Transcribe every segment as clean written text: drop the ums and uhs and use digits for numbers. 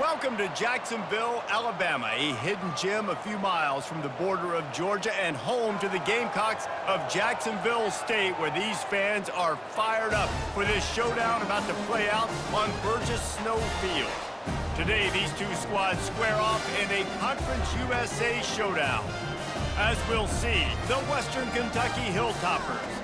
Welcome to Jacksonville, Alabama, a hidden gem a few miles from the border of Georgia and home to the Gamecocks of Jacksonville State, where these fans are fired up for this showdown about to play out on Burgess Snow Field. Today, these two squads square off in a Conference USA showdown. As we'll see, the Western Kentucky Hilltoppers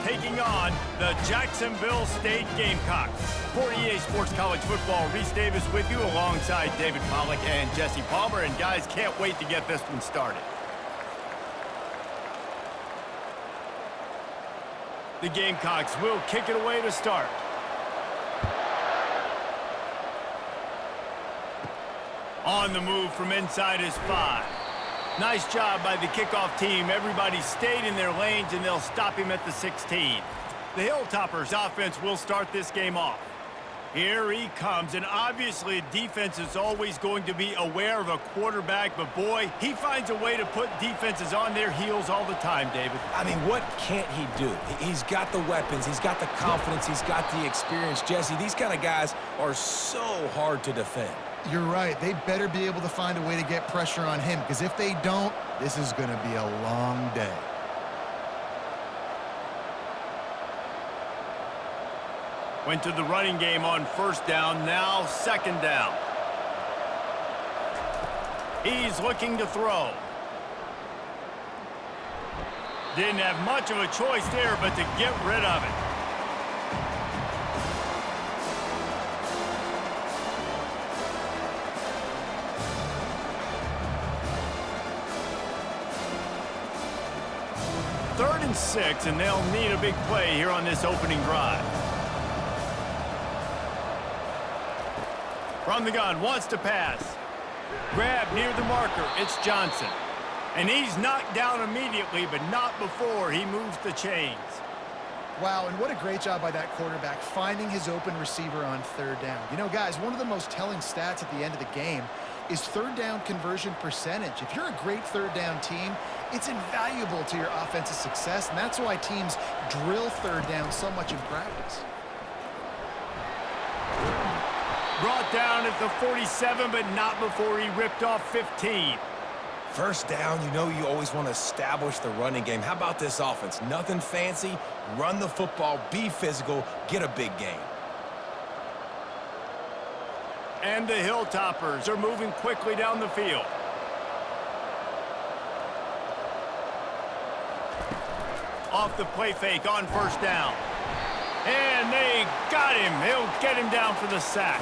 taking on the Jacksonville State Gamecocks. For EA Sports College Football, Reese Davis with you alongside David Pollack and Jesse Palmer. And guys, can't wait to get this one started. The Gamecocks will kick it away to start. On the move from inside his 5. Nice job by the kickoff team. Everybody stayed in their lanes, and they'll stop him at the 16. The Hilltoppers offense will start this game off. Here he comes, and obviously defense is always going to be aware of a quarterback, but boy, he finds a way to put defenses on their heels all the time, David. I mean, what can't he do? He's got the weapons, he's got the confidence, he's got the experience. Jesse, these kind of guys are so hard to defend. You're right. They better be able to find a way to get pressure on him, because if they don't, this is going to be a long day. Went to the running game on first down, now second down. He's looking to throw. Didn't have much of a choice there, but to get rid of it. Third and 6, and they'll need a big play here on this opening drive. From the gun, wants to pass. Grab near the marker, it's Johnson. And he's knocked down immediately, but not before he moves the chains. Wow, and what a great job by that quarterback, finding his open receiver on third down. You know, guys, one of the most telling stats at the end of the game is third down conversion percentage. If you're a great third down team, it's invaluable to your offensive success, and that's why teams drill third down so much in practice. Brought down at the 47, but not before he ripped off 15. First down, you know you always want to establish the running game. How about this offense? Nothing fancy. Run the football, be physical, get a big gain. And the Hilltoppers are moving quickly down the field. Off the play fake on first down. And they got him. He'll get him down for the sack.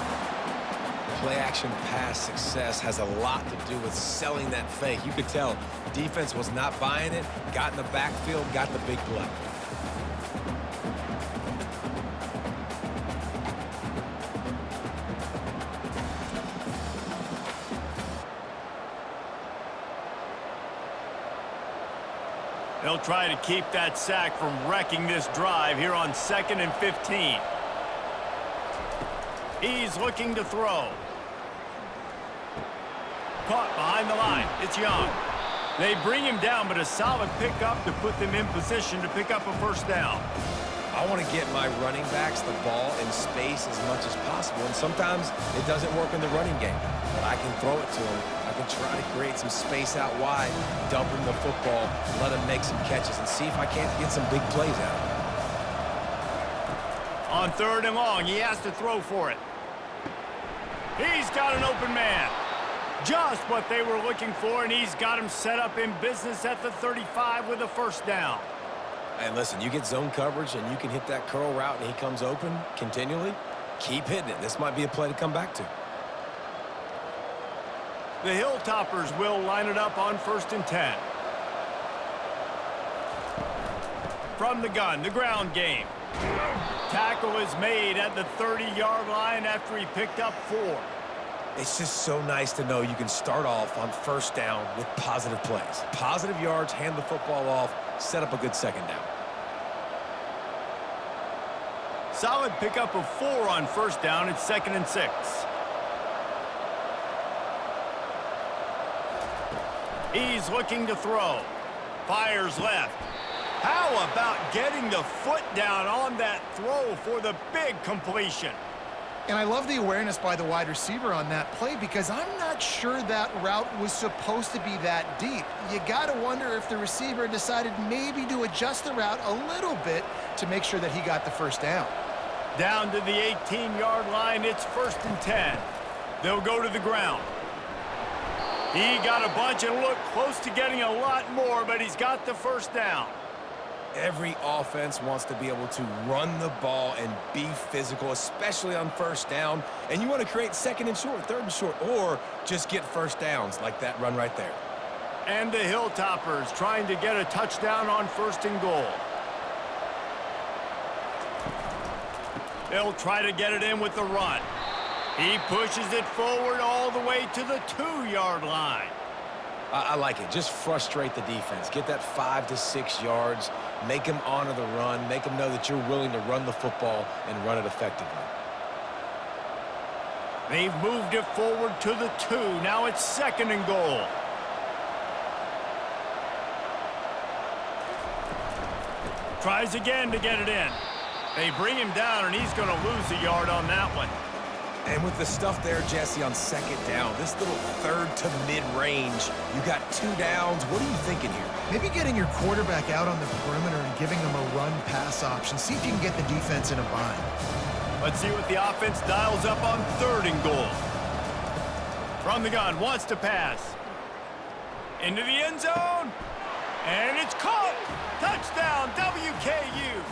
Play-action pass success has a lot to do with selling that fake. You could tell defense was not buying it, got in the backfield, got the big play. They'll try to keep that sack from wrecking this drive here on 2nd and 15. He's looking to throw. Caught behind the line. It's Young. They bring him down, but a solid pickup to put them in position to pick up a first down. I want to get my running backs the ball in space as much as possible, and sometimes it doesn't work in the running game, but I can throw it to them. I can try to create some space out wide, dump him the football, let him make some catches, and see if I can't get some big plays out of it. On 3rd and long, he has to throw for it. He's got an open man. Just what they were looking for, and he's got him set up in business at the 35 with a first down. And listen, you get zone coverage and you can hit that curl route and he comes open continually, keep hitting it. This might be a play to come back to. The Hilltoppers will line it up on 1st and 10. From the gun, the ground game. Tackle is made at the 30-yard line after he picked up 4. It's just so nice to know you can start off on first down with positive plays. Positive yards, hand the football off, set up a good second down. Solid pickup of 4 on first down. It's 2nd and 6. He's looking to throw. Fires left. How about getting the foot down on that throw for the big completion? And I love the awareness by the wide receiver on that play because I'm not sure that route was supposed to be that deep. You got to wonder if the receiver decided maybe to adjust the route a little bit to make sure that he got the first down. Down to the 18-yard line, it's 1st and 10. They'll go to the ground. He got a bunch and looked close to getting a lot more, but he's got the first down. Every offense wants to be able to run the ball and be physical, especially on first down. And you want to create 2nd and short, 3rd and short, or just get first downs like that run right there. And the Hilltoppers trying to get a touchdown on 1st and goal. They'll try to get it in with the run. He pushes it forward all the way to the 2-yard line. I like it. Just frustrate the defense. Get that 5 to 6 yards. Make them honor the run. Make them know that you're willing to run the football and run it effectively. They've moved it forward to the 2. Now it's 2nd and goal. Tries again to get it in. They bring him down, and he's going to lose a yard on that one. And with the stuff there, Jesse, on 2nd down, this little 3rd to mid-range, you got 2 downs. What are you thinking here? Maybe getting your quarterback out on the perimeter and giving him a run-pass option. See if you can get the defense in a bind. Let's see what the offense dials up on 3rd and goal. From the gun, wants to pass. Into the end zone. And it's caught. Touchdown, WKU.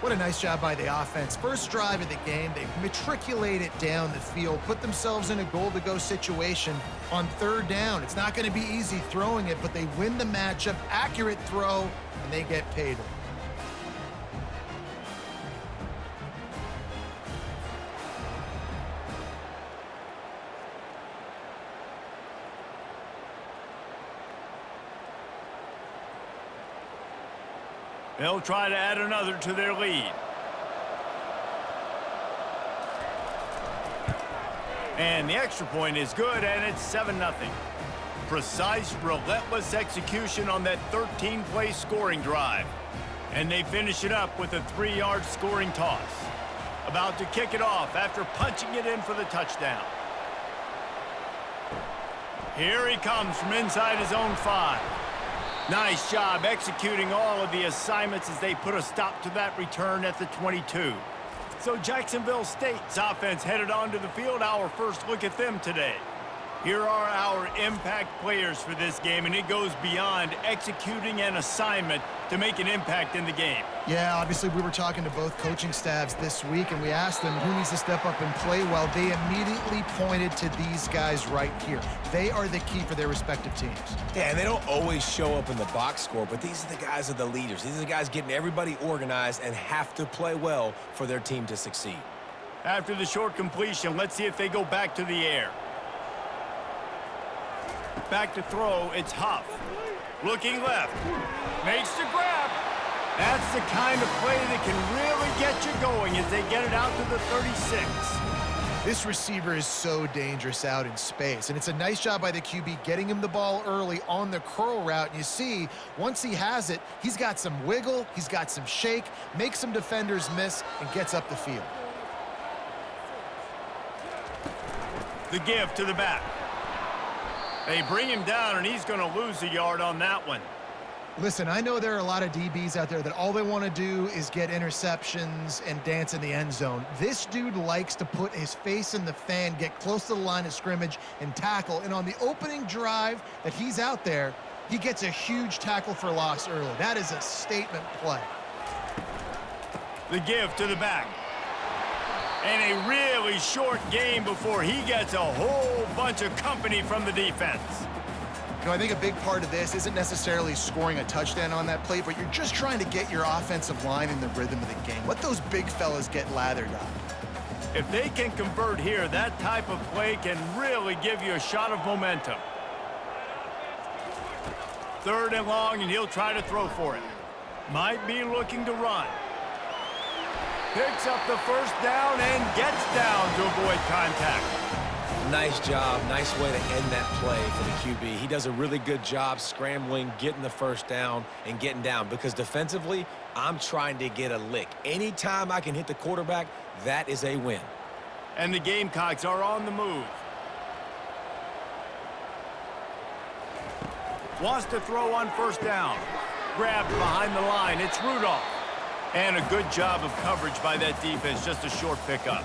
What a nice job by the offense. First drive of the game, they matriculate it down the field, put themselves in a goal-to-go situation on 3rd down. It's not going to be easy throwing it, but they win the matchup, accurate throw, and they get paid. They'll try to add another to their lead. And the extra point is good, and it's 7-0. Precise, relentless execution on that 13-play scoring drive. And they finish it up with a 3-yard scoring toss. About to kick it off after punching it in for the touchdown. Here he comes from inside his own 5. Nice job executing all of the assignments as they put a stop to that return at the 22. So Jacksonville State's offense headed onto the field. Our first look at them today. Here are our impact players for this game, and it goes beyond executing an assignment to make an impact in the game. Yeah, obviously we were talking to both coaching staffs this week, and we asked them who needs to step up and play well. They immediately pointed to these guys right here. They are the key for their respective teams. Yeah, and they don't always show up in the box score, but these are the guys that are the leaders. These are the guys getting everybody organized and have to play well for their team to succeed. After the short completion, let's see if they go back to the air. Back to throw, it's Huff. Looking left. Makes the grab. That's the kind of play that can really get you going as they get it out to the 36. This receiver is so dangerous out in space, and it's a nice job by the QB getting him the ball early on the curl route. And you see, once he has it, he's got some wiggle, he's got some shake, makes some defenders miss, and gets up the field. The give to the back. They bring him down, and he's going to lose a yard on that one. Listen, I know there are a lot of DBs out there that all they want to do is get interceptions and dance in the end zone. This dude likes to put his face in the fan, get close to the line of scrimmage, and tackle. And on the opening drive that he's out there, he gets a huge tackle for loss early. That is a statement play. The give to the back. And a really short game before he gets a whole bunch of company from the defense. You know, I think a big part of this isn't necessarily scoring a touchdown on that play, but you're just trying to get your offensive line in the rhythm of the game. Let those big fellas get lathered up. If they can convert here, that type of play can really give you a shot of momentum. 3rd and long, and he'll try to throw for it. Might be looking to run. Picks up the first down and gets down to avoid contact. Nice job. Nice way to end that play for the QB. He does a really good job scrambling, getting the first down, and getting down. Because defensively, I'm trying to get a lick. Anytime I can hit the quarterback, that is a win. And the Gamecocks are on the move. Wants to throw on first down. Grabbed behind the line. It's Rudolph. And a good job of coverage by that defense. Just a short pickup.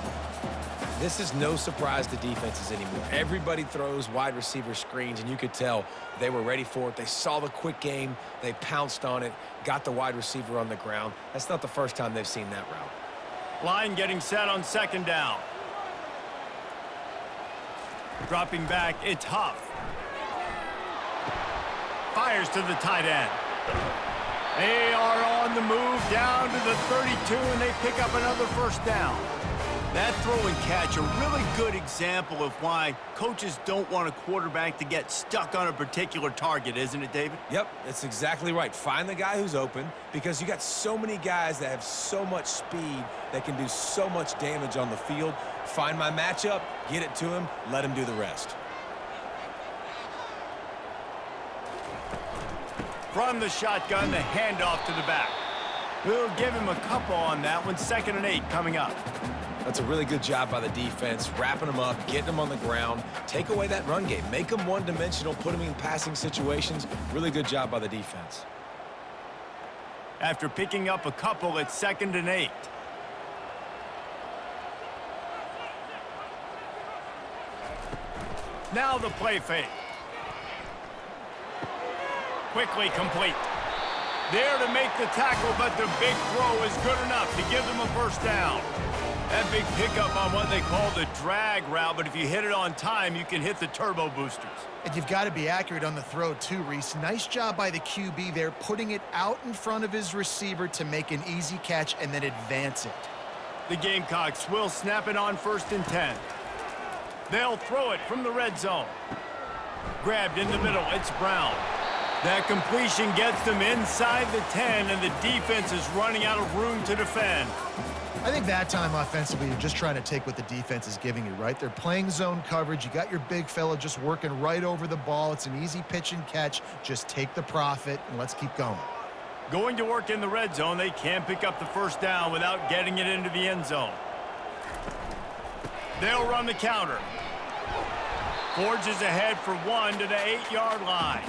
This is no surprise to defenses anymore. Everybody throws wide receiver screens, and you could tell they were ready for it. They saw the quick game. They pounced on it, got the wide receiver on the ground. That's not the first time they've seen that route. Line getting set on second down. Dropping back, it's Huff. Fires to the tight end. They are on the move down to the 32, and they pick up another first down. That throw and catch, a really good example of why coaches don't want a quarterback to get stuck on a particular target, isn't it, David? Yep, that's exactly right. Find the guy who's open, because you got so many guys that have so much speed that can do so much damage on the field. Find my matchup, get it to him, let him do the rest. From the shotgun, the handoff to the back. We'll give him a couple on that one. 2nd and 8 coming up. That's a really good job by the defense, wrapping them up, getting them on the ground. Take away that run game. Make them one-dimensional, put them in passing situations. Really good job by the defense. After picking up a couple, it's 2nd and 8. Now the play fake. Quickly complete. There to make the tackle, but the big throw is good enough to give them a first down. That big pickup on what they call the drag route, but if you hit it on time, you can hit the turbo boosters. And you've got to be accurate on the throw too, Reese. Nice job by the QB there, putting it out in front of his receiver to make an easy catch and then advance it. The Gamecocks will snap it on 1st and 10. They'll throw it from the red zone. Grabbed in the middle, it's Brown. That completion gets them inside the 10, and the defense is running out of room to defend. I think that time offensively, you're just trying to take what the defense is giving you, right? They're playing zone coverage. You got your big fella just working right over the ball. It's an easy pitch and catch. Just take the profit, and let's keep going. Going to work in the red zone. They can't pick up the first down without getting it into the end zone. They'll run the counter. Forges ahead for 1 to the 8-yard line.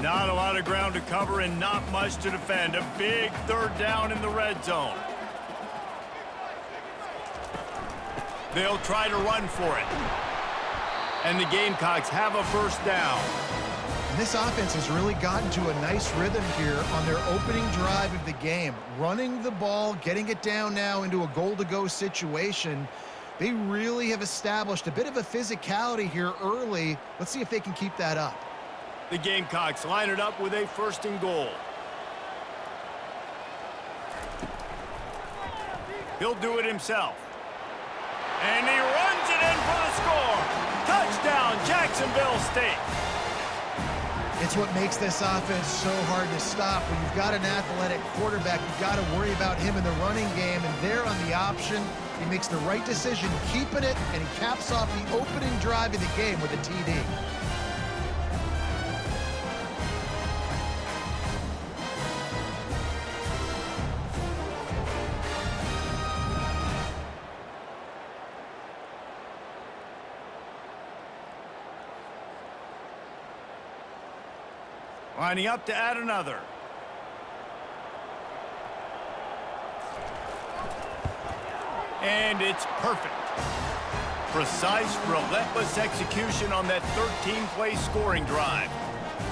Not a lot of ground to cover and not much to defend. A big 3rd down in the red zone. They'll try to run for it. And the Gamecocks have a first down. And this offense has really gotten to a nice rhythm here on their opening drive of the game. Running the ball, getting it down now into a goal-to-go situation. They really have established a bit of a physicality here early. Let's see if they can keep that up. The Gamecocks line it up with a 1st and goal. He'll do it himself. And he runs it in for the score. Touchdown, Jacksonville State. It's what makes this offense so hard to stop. When you've got an athletic quarterback, you've got to worry about him in the running game. And there on the option, he makes the right decision, keeping it, and he caps off the opening drive of the game with a TD. Lining up to add another. And it's perfect. Precise, relentless execution on that 13-play scoring drive.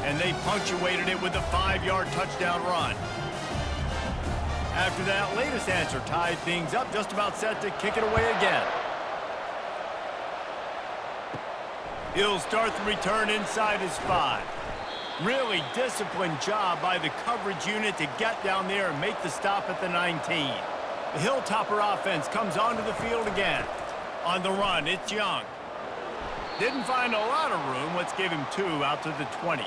And they punctuated it with a 5-yard touchdown run. After that latest answer tied things up, just about set to kick it away again. He'll start the return inside his 5. Really disciplined job by the coverage unit to get down there and make the stop at the 19. The Hilltopper offense comes onto the field again. On the run, it's Young. Didn't find a lot of room. Let's give him 2 out to the 20.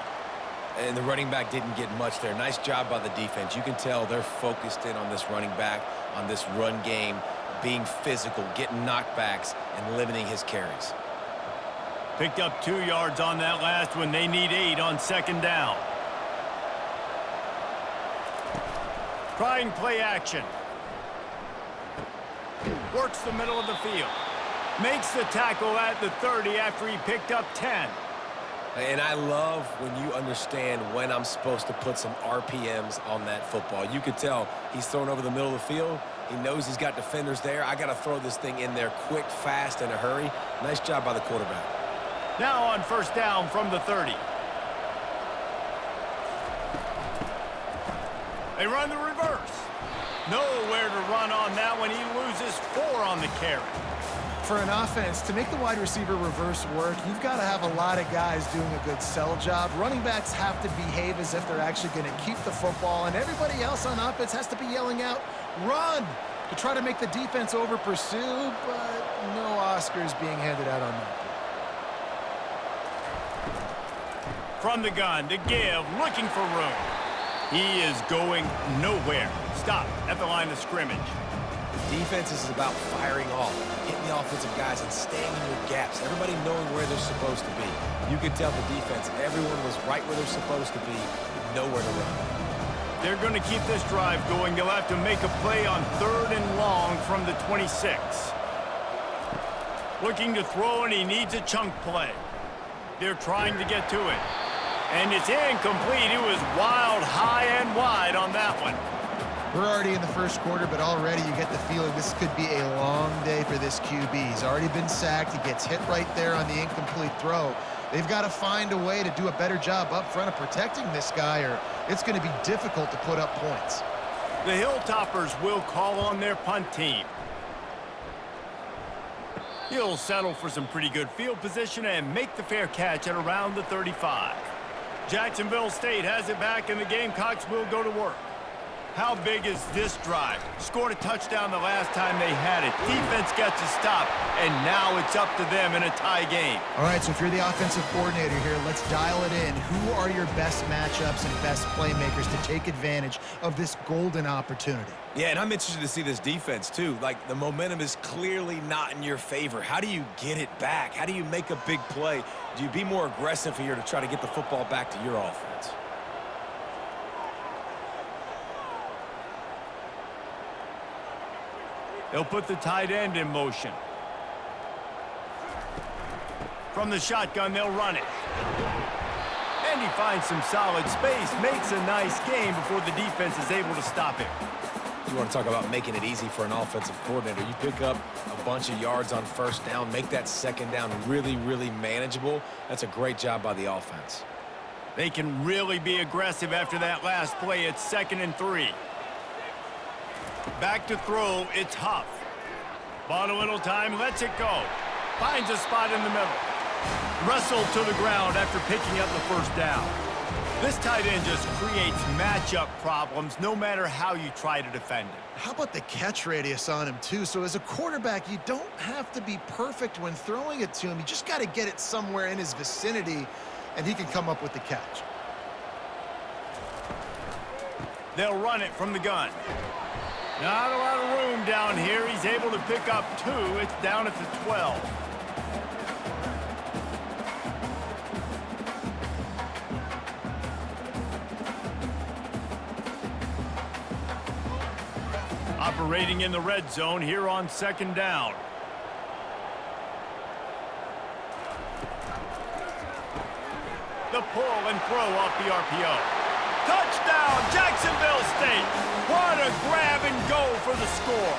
And the running back didn't get much there. Nice job by the defense. You can tell they're focused in on this running back, on this run game, being physical, getting knockbacks, and limiting his carries. Picked up 2 yards on that last one. They need 8 on 2nd down. Trying play action. Works the middle of the field. Makes the tackle at the 30 after he picked up 10. And I love when you understand when I'm supposed to put some RPMs on that football. You could tell he's thrown over the middle of the field. He knows he's got defenders there. I got to throw this thing in there quick, fast, in a hurry. Nice job by the quarterback. Now on 1st down from the 30. They run the reverse. Nowhere to run on that one. He loses 4 on the carry. For an offense, to make the wide receiver reverse work, you've got to have a lot of guys doing a good sell job. Running backs have to behave as if they're actually going to keep the football, and everybody else on offense has to be yelling out, run, to try to make the defense over-pursue, but no Oscars being handed out on that. From the gun to give, looking for room. He is going nowhere. Stop at the line of scrimmage. Defense is about firing off, hitting the offensive guys, and staying in your gaps. Everybody knowing where they're supposed to be. You could tell the defense, everyone was right where they're supposed to be, nowhere to run. They're going to keep this drive going. They'll have to make a play on 3rd and long from the 26. Looking to throw, and he needs a chunk play. They're trying to get to it. And it's incomplete. It was wild, high and wide on that one. We're already in the 1st quarter, but already you get the feeling this could be a long day for this QB. He's already been sacked. He gets hit right there on the incomplete throw. They've got to find a way to do a better job up front of protecting this guy, or it's going to be difficult to put up points. The Hilltoppers will call on their punt team. He'll settle for some pretty good field position and make the fair catch at around the 35. Jacksonville State has it back, and the Gamecocks will go to work. How big is this drive? Scored a touchdown the last time they had it. Defense gets a stop, and now it's up to them in a tie game. All right, so if you're the offensive coordinator here, let's dial it in. Who are your best matchups and best playmakers to take advantage of this golden opportunity? Yeah, and I'm interested to see this defense, too. Like, the momentum is clearly not in your favor. How do you get it back? How do you make a big play? Do you be more aggressive here to try to get the football back to your offense? They'll put the tight end in motion. From the shotgun, they'll run it. And he finds some solid space, makes a nice game before the defense is able to stop him. You want to talk about making it easy for an offensive coordinator. You pick up a bunch of yards on 1st down, make that 2nd down really, really manageable. That's a great job by the offense. They can really be aggressive after that last play. It's 2nd and 3. Back to throw, it's Huff. Bought a little time, lets it go. Finds a spot in the middle. Wrestled to the ground after picking up the 1st down. This tight end just creates matchup problems no matter how you try to defend him. How about the catch radius on him, too? So as a quarterback, you don't have to be perfect when throwing it to him. You just got to get it somewhere in his vicinity, and he can come up with the catch. They'll run it from the gun. Not a lot of room down here. He's able to pick up 2. It's down at the 12. Operating in the red zone here on 2nd down. The pull and throw off the RPO. Touchdown, Jacksonville State. What a grab and go for the score.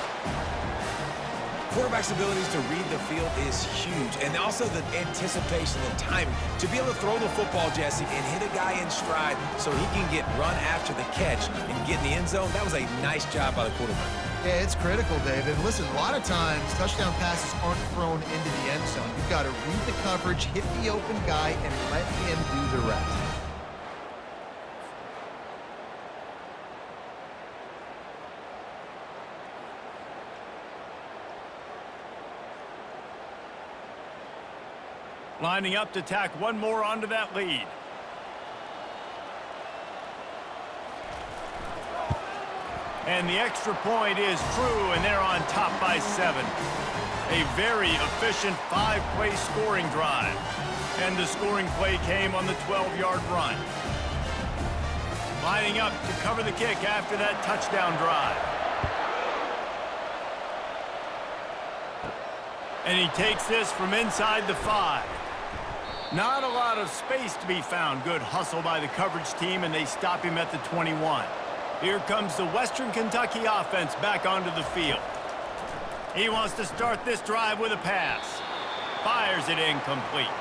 Quarterback's abilities to read the field is huge, and also the anticipation and timing. To be able to throw the football, Jesse, and hit a guy in stride so he can get run after the catch and get in the end zone, that was a nice job by the quarterback. Yeah, it's critical, David. Listen, a lot of times touchdown passes aren't thrown into the end zone. You've got to read the coverage, hit the open guy, and let him do the rest. Lining up to tack one more onto that lead. And the extra point is true, and they're on top by 7. A very efficient 5-play scoring drive. And the scoring play came on the 12-yard run. Lining up to cover the kick after that touchdown drive. And he takes this from inside the 5. Not a lot of space to be found. Good hustle by the coverage team, and they stop him at the 21. Here comes the Western Kentucky offense back onto the field. He wants to start this drive with a pass. Fires it incomplete.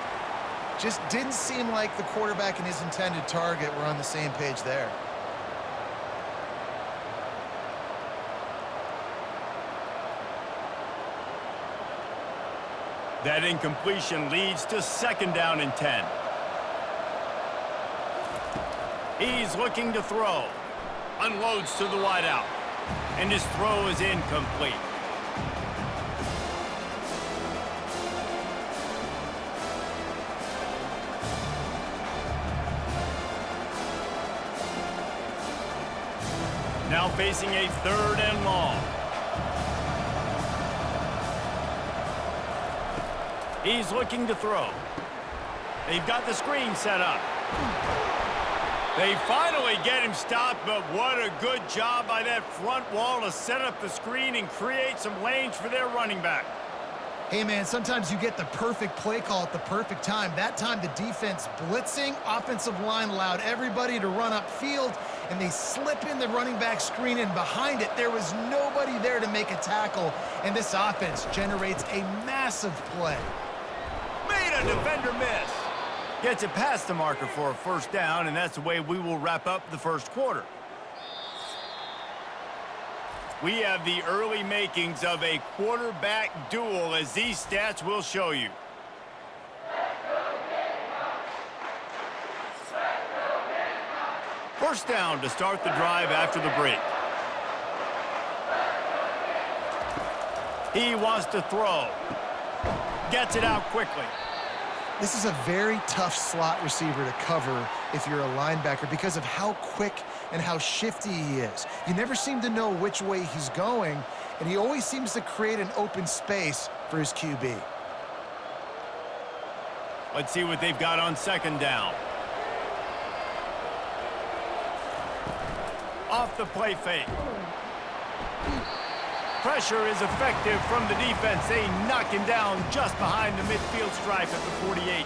Just didn't seem like the quarterback and his intended target were on the same page there. That incompletion leads to 2nd down and 10. He's looking to throw. Unloads to the wideout. And his throw is incomplete. Now facing a 3rd and long. He's looking to throw. They've got the screen set up. They finally get him stopped, but what a good job by that front wall to set up the screen and create some lanes for their running back. Hey, man, sometimes you get the perfect play call at the perfect time. That time the defense blitzing, offensive line allowed everybody to run upfield, and they slip in the running back screen, and behind it there was nobody there to make a tackle, and this offense generates a massive play. Made a defender miss. Gets it past the marker for a 1st down, and that's the way we will wrap up the 1st quarter. We have the early makings of a quarterback duel, as these stats will show you. First down to start the drive after the break. He wants to throw. Gets it out quickly. This is a very tough slot receiver to cover if you're a linebacker because of how quick and how shifty he is. You never seem to know which way he's going, and he always seems to create an open space for his QB. Let's see what they've got on 2nd down. Off the play fake. Pressure is effective from the defense. They knock him down just behind the midfield stripe at the 48.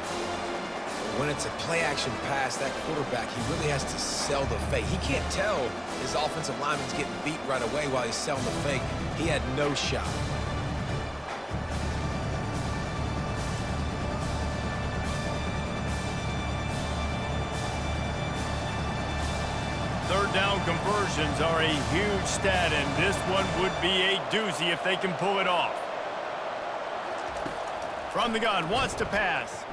When it's a play-action pass, that quarterback, he really has to sell the fake. He can't tell his offensive lineman's getting beat right away while he's selling the fake. He had no shot. Third down conversions are a huge stat, and this one would be a doozy if they can pull it off. From the gun, wants to pass.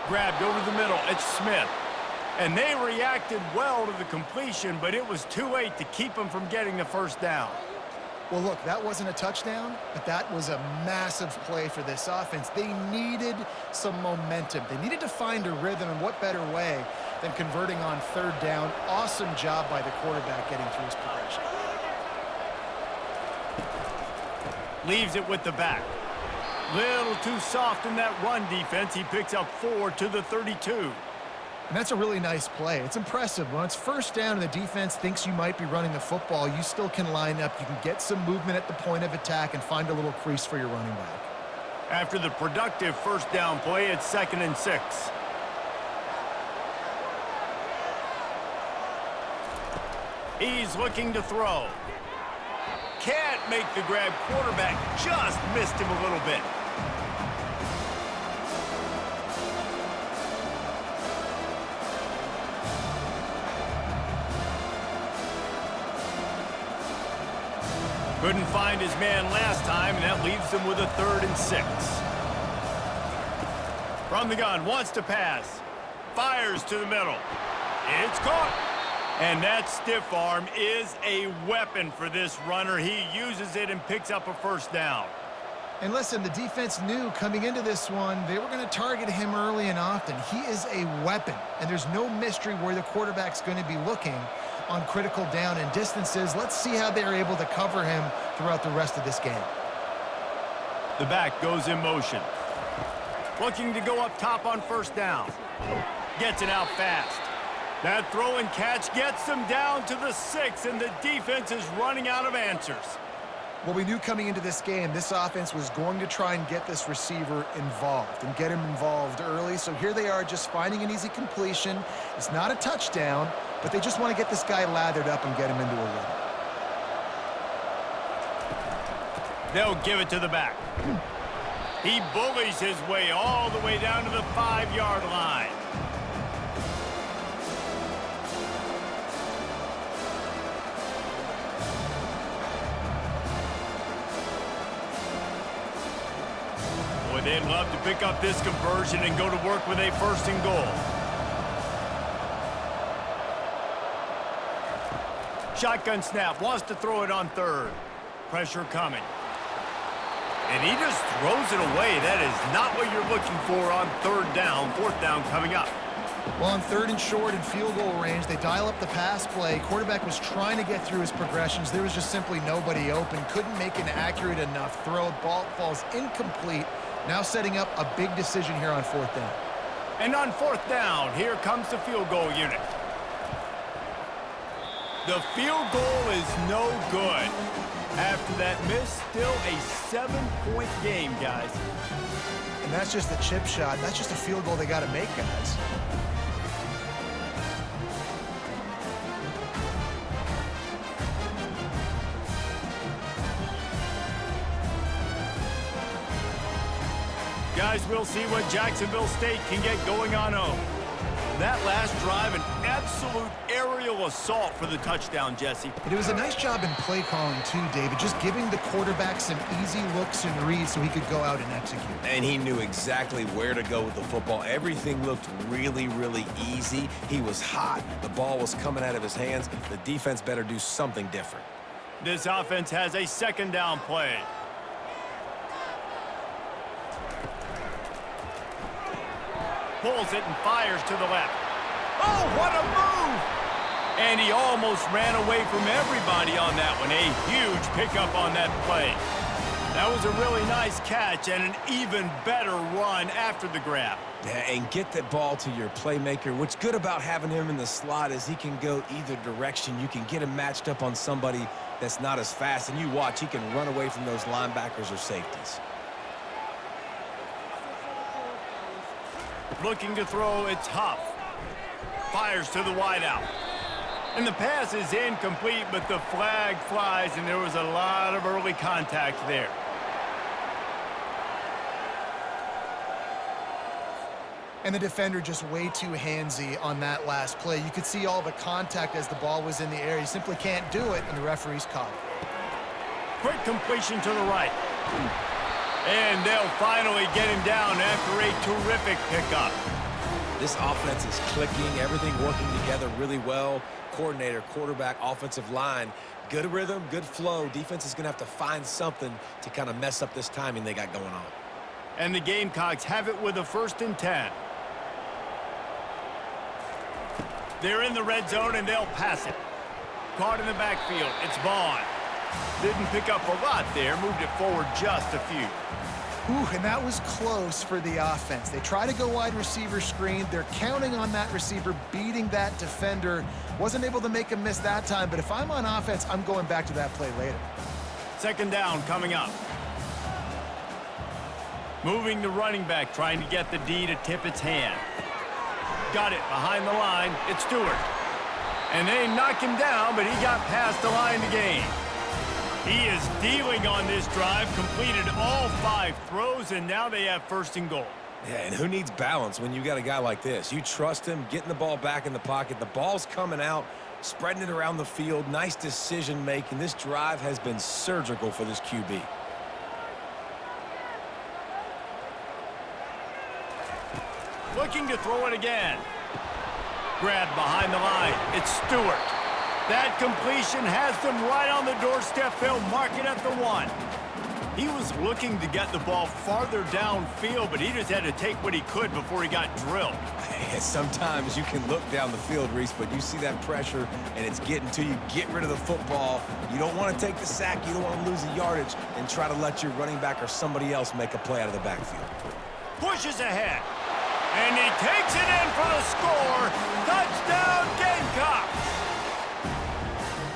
Grabbed over the middle, it's Smith. And they reacted well to the completion, but it was too late to keep them from getting the 1st down. Well, look, that wasn't a touchdown, but that was a massive play for this offense. They needed some momentum. They needed to find a rhythm, and what better way than converting on 3rd down. Awesome job by the quarterback getting through his progression. Leaves it with the back. Little too soft in that run defense. He picks up 4 to the 32. And that's a really nice play. It's impressive. When it's 1st down and the defense thinks you might be running the football, you still can line up. You can get some movement at the point of attack and find a little crease for your running back. After the productive 1st down play, it's 2nd and 6. He's looking to throw. Can't make the grab. Quarterback just missed him a little bit. Couldn't find his man last time, and that leaves him with a 3rd and 6. From the gun, wants to pass. Fires to the middle. It's caught. And that stiff arm is a weapon for this runner. He uses it and picks up a 1st down. And listen, the defense knew coming into this one, they were going to target him early and often. He is a weapon, and there's no mystery where the quarterback's going to be looking on critical down and distances. Let's see how they're able to cover him throughout the rest of this game. The back goes in motion. Looking to go up top on first down. Gets it out fast. That throw and catch gets them down to the 6, and the defense is running out of answers. Well, we knew coming into this game, this offense was going to try and get this receiver involved and get him involved early. So here they are just finding an easy completion. It's not a touchdown, but they just want to get this guy lathered up and get him into a rhythm. They'll give it to the back. He bullies his way all the way down to the 5-yard line. Boy, they'd love to pick up this conversion and go to work with a 1st and goal. Shotgun snap, wants to throw it on 3rd. Pressure coming. And he just throws it away. That is not what you're looking for on 3rd down. 4th down coming up. Well, on 3rd and short and field goal range, they dial up the pass play. Quarterback was trying to get through his progressions. There was just simply nobody open. Couldn't make an accurate enough throw. Ball falls incomplete. Now setting up a big decision here on 4th down. And on 4th down, here comes the field goal unit. The field goal is no good. After that miss, still a 7-point game, guys. And that's just a chip shot. That's just a field goal they got to make, guys. Guys, we'll see what Jacksonville State can get going on home. That last drive, an absolute aerial assault for the touchdown, Jesse. And it was a nice job in play calling, too, David, just giving the quarterback some easy looks and reads so he could go out and execute. And he knew exactly where to go with the football. Everything looked really, really easy. He was hot. The ball was coming out of his hands. The defense better do something different. This offense has a 2nd down play. Pulls it and fires to the left. Oh, what a move! And he almost ran away from everybody on that one. A huge pickup on that play. That was a really nice catch and an even better run after the grab. Yeah, and get that ball to your playmaker. What's good about having him in the slot is he can go either direction. You can get him matched up on somebody that's not as fast, and you watch, he can run away from those linebackers or safeties. Looking to throw, it's Huff. Fires to the wideout. And the pass is incomplete, but the flag flies, and there was a lot of early contact there. And the defender just way too handsy on that last play. You could see all the contact as the ball was in the air. You simply can't do it, and the referee's caught it. Quick completion to the right. And they'll finally get him down after a terrific pickup. This offense is clicking, everything working together really well. Coordinator, quarterback, offensive line, good rhythm, good flow. Defense is going to have to find something to kind of mess up this timing they got going on. And the Gamecocks have it with a 1st and 10. They're in the red zone, and they'll pass it. Caught in the backfield. It's Vaughn. Didn't pick up a lot there. Moved it forward just a few. Ooh, and that was close for the offense. They try to go wide receiver screen. They're counting on that receiver beating that defender. Wasn't able to make him miss that time, but if I'm on offense, I'm going back to that play later. 2nd down coming up. Moving the running back, trying to get the D to tip its hand. Got it behind the line. It's Stewart. And they knock him down, but he got past the line to gain. He is dealing on this drive, completed all 5 throws, and now they have 1st and goal. Yeah, and who needs balance when you got a guy like this? You trust him, getting the ball back in the pocket. The ball's coming out, spreading it around the field. Nice decision-making. This drive has been surgical for this QB. Looking to throw it again. Grabbed behind the line. It's Stewart. That completion has them right on the doorstep. They'll mark it at the 1. He was looking to get the ball farther downfield, but he just had to take what he could before he got drilled. Sometimes you can look down the field, Reese, but you see that pressure and it's getting to you. Get rid of the football. You don't want to take the sack. You don't want to lose the yardage and try to let your running back or somebody else make a play out of the backfield. Pushes ahead, and he takes it in for the score. Touchdown, Gamecocks!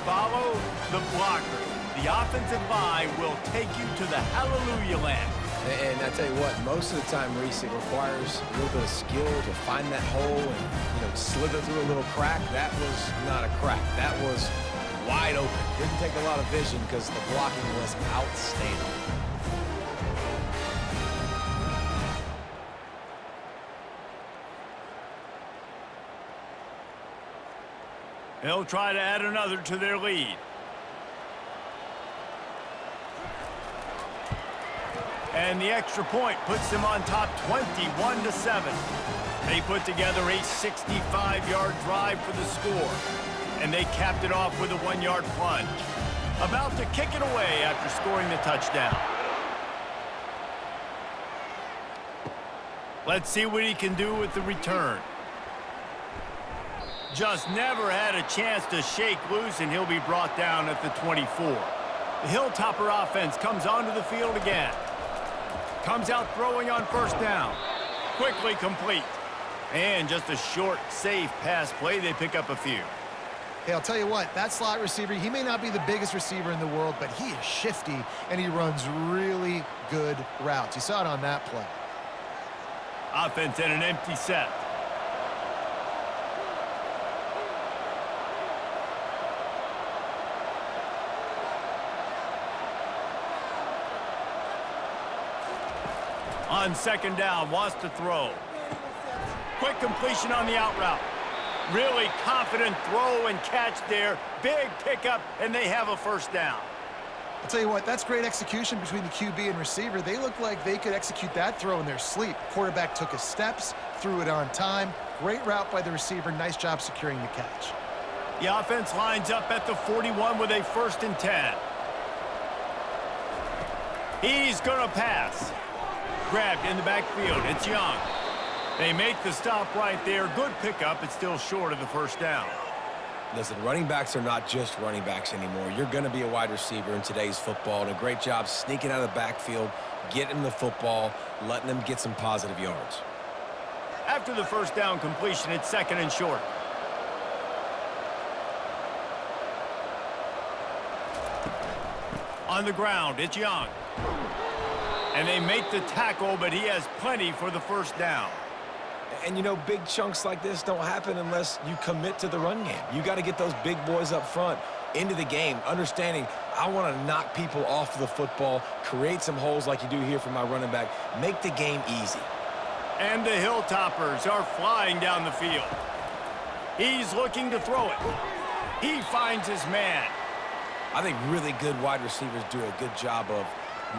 Follow the blocker. The offensive line will take you to the hallelujah land. And I tell you what, most of the time, Reese, it requires a little bit of skill to find that hole and, slither through a little crack. That was not a crack. That was wide open. Didn't take a lot of vision because the blocking was outstanding. They'll try to add another to their lead. And the extra point puts them on top 21-7. They put together a 65-yard drive for the score. And they capped it off with a 1-yard plunge. About to kick it away after scoring the touchdown. Let's see what he can do with the return. Just never had a chance to shake loose, and he'll be brought down at the 24. The Hilltopper offense comes onto the field again. Comes out throwing on first down. Quickly complete. And just a short, safe pass play. They pick up a few. Hey, I'll tell you what, that slot receiver, he may not be the biggest receiver in the world, but he is shifty, and he runs really good routes. You saw it on that play. Offense in an empty set. On second down, wants to throw. Quick completion on the out route. Really confident throw and catch there. Big pickup, and they have a first down. I'll tell you what, that's great execution between the QB and receiver. They look like they could execute that throw in their sleep. Quarterback took his steps, threw it on time. Great route by the receiver. Nice job securing the catch. The offense lines up at the 41 with a 1st and 10. He's going to pass. Grabbed in the backfield. It's Young. They make the stop right there. Good pickup. It's still short of the first down. Listen, running backs are not just running backs anymore. You're going to be a wide receiver in today's football. And a great job sneaking out of the backfield, getting the football, letting them get some positive yards. After the first down completion, it's 2nd and short. On the ground, it's Young. And they make the tackle, but he has plenty for the first down. And, big chunks like this don't happen unless you commit to the run game. You got to get those big boys up front into the game, understanding I want to knock people off the football, create some holes like you do here for my running back, make the game easy. And the Hilltoppers are flying down the field. He's looking to throw it. He finds his man. I think really good wide receivers do a good job of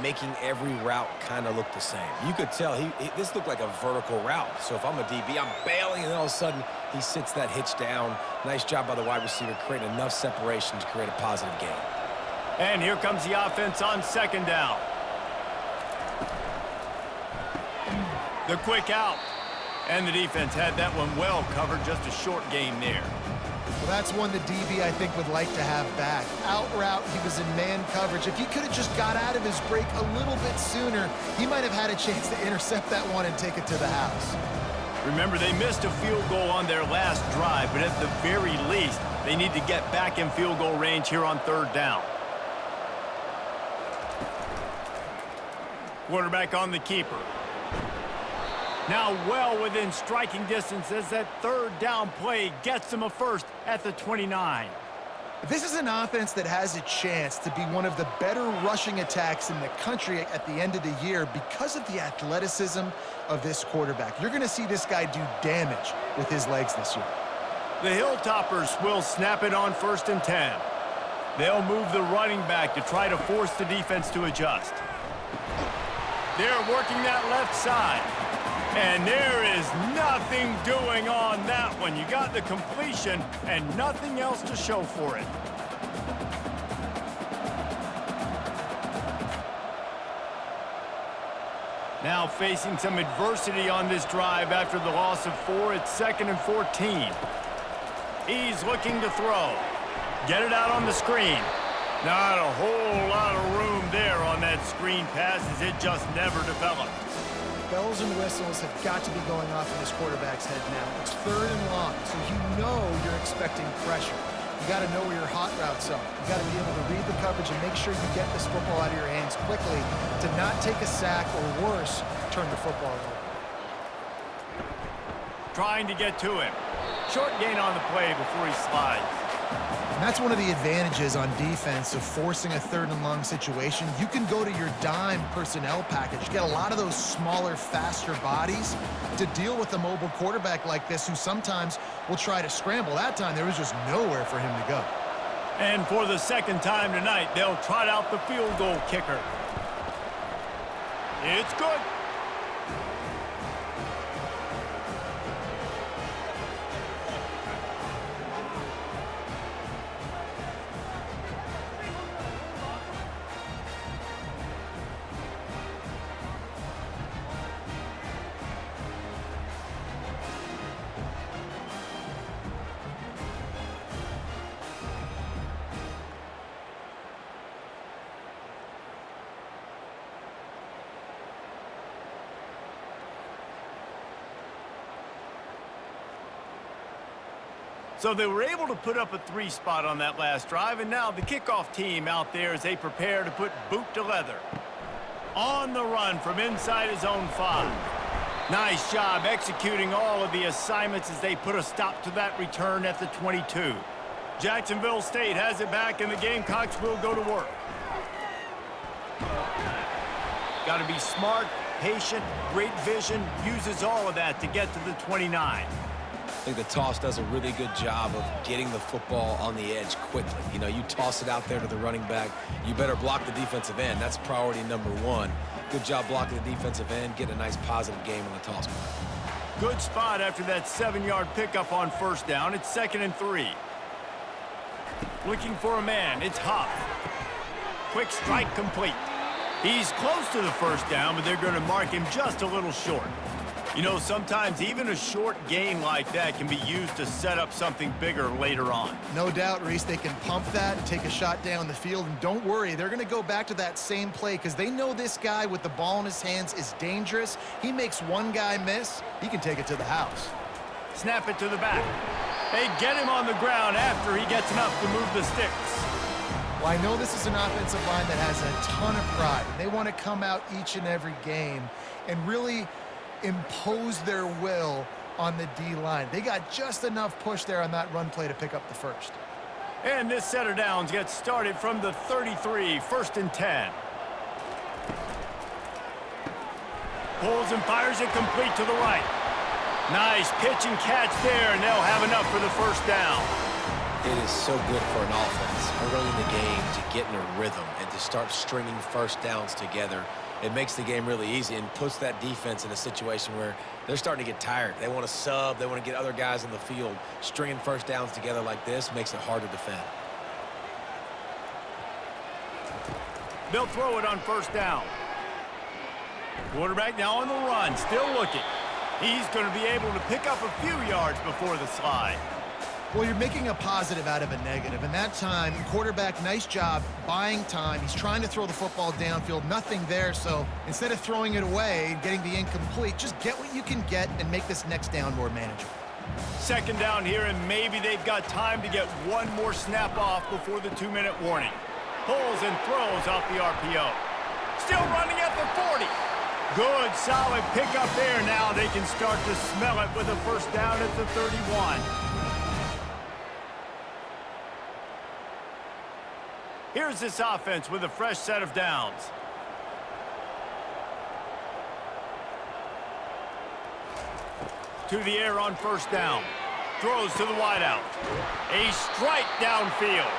making every route kind of look the same. You could tell this looked like a vertical route. So if I'm a DB, I'm bailing, and all of a sudden he sits that hitch down. Nice job by the wide receiver creating enough separation to create a positive gain. And here comes the offense on 2nd down. The quick out. And the defense had that one well covered. Just a short game there. Well, that's one the DB, I think, would like to have back. Out route, he was in man coverage. If he could have just got out of his break a little bit sooner, he might have had a chance to intercept that one and take it to the house. Remember, they missed a field goal on their last drive, but at the very least, they need to get back in field goal range here on 3rd down. Quarterback on the keeper. Now well within striking distance as that 3rd down play gets them a first at the 29. This is an offense that has a chance to be one of the better rushing attacks in the country at the end of the year because of the athleticism of this quarterback. You're going to see this guy do damage with his legs this year. The Hilltoppers will snap it on 1st and 10. They'll move the running back to try to force the defense to adjust. They're working that left side. And there is nothing doing on that one. You got the completion and nothing else to show for it. Now facing some adversity on this drive after the loss of 4. It's 2nd and 14. He's looking to throw. Get it out on the screen. Not a whole lot of room there on that screen pass as it just never developed. Bells and whistles have got to be going off in this quarterback's head now. It's 3rd and long, so you know you're expecting pressure. You got to know where your hot routes are. You got to be able to read the coverage and make sure you get this football out of your hands quickly to not take a sack or worse, turn the football over. Trying to get to him. Short gain on the play before he slides. And that's one of the advantages on defense of forcing a 3rd and long situation. You can go to your dime personnel package. Get a lot of those smaller, faster bodies to deal with a mobile quarterback like this who sometimes will try to scramble. That time, there was just nowhere for him to go. And for the 2nd time tonight, they'll trot out the field goal kicker. It's good. So they were able to put up a 3 spot on that last drive, and now the kickoff team out there as they prepare to put boot to leather. On the run from inside his own 5. Nice job executing all of the assignments as they put a stop to that return at the 22. Jacksonville State has it back, and the Gamecocks will go to work. Got to be smart, patient, great vision, uses all of that to get to the 29. I think the toss does a really good job of getting the football on the edge quickly. You know, you toss it out there to the running back, you better block the defensive end. That's priority number 1. Good job blocking the defensive end, get a nice positive game on the toss play. Good spot after that 7-yard pickup on 1st down. It's 2nd and 3. Looking for a man. It's Huff. Quick strike complete. He's close to the 1st down, but they're going to mark him just a little short. You know, sometimes even a short gain like that can be used to set up something bigger later on. No doubt, Reese, they can pump that and take a shot down the field. And don't worry, they're going to go back to that same play because they know this guy with the ball in his hands is dangerous. He makes one guy miss, he can take it to the house. Snap it to the back. They get him on the ground after he gets enough to move the sticks. Well, I know this is an offensive line that has a ton of pride. They want to come out each and every game and really impose their will on the D-line. They got just enough push there on that run play to pick up the 1st. And this set of downs gets started from the 33, 1st and 10. Pulls and fires it complete to the right. Nice pitch and catch there, and they'll have enough for the 1st down. It is so good for an offense early in the game to get in a rhythm and to start stringing 1st downs together. It makes the game really easy and puts that defense in a situation where they're starting to get tired. They want to sub. They want to get other guys in the field. Stringing 1st downs together like this makes it hard to defend. They'll throw it on 1st down. Quarterback now on the run, still looking. He's going to be able to pick up a few yards before the slide. Well, you're making a positive out of a negative. And that time, quarterback, nice job buying time. He's trying to throw the football downfield. Nothing there. So instead of throwing it away and getting the incomplete, just get what you can get and make this next down more manageable. 2nd down here, and maybe they've got time to get one more snap off before the 2-minute warning. Pulls and throws off the RPO. Still running at the 40. Good, solid pickup there. Now they can start to smell it with a 1st down at the 31. Here's this offense with a fresh set of downs. To the air on 1st down. Throws to the wideout. A strike downfield.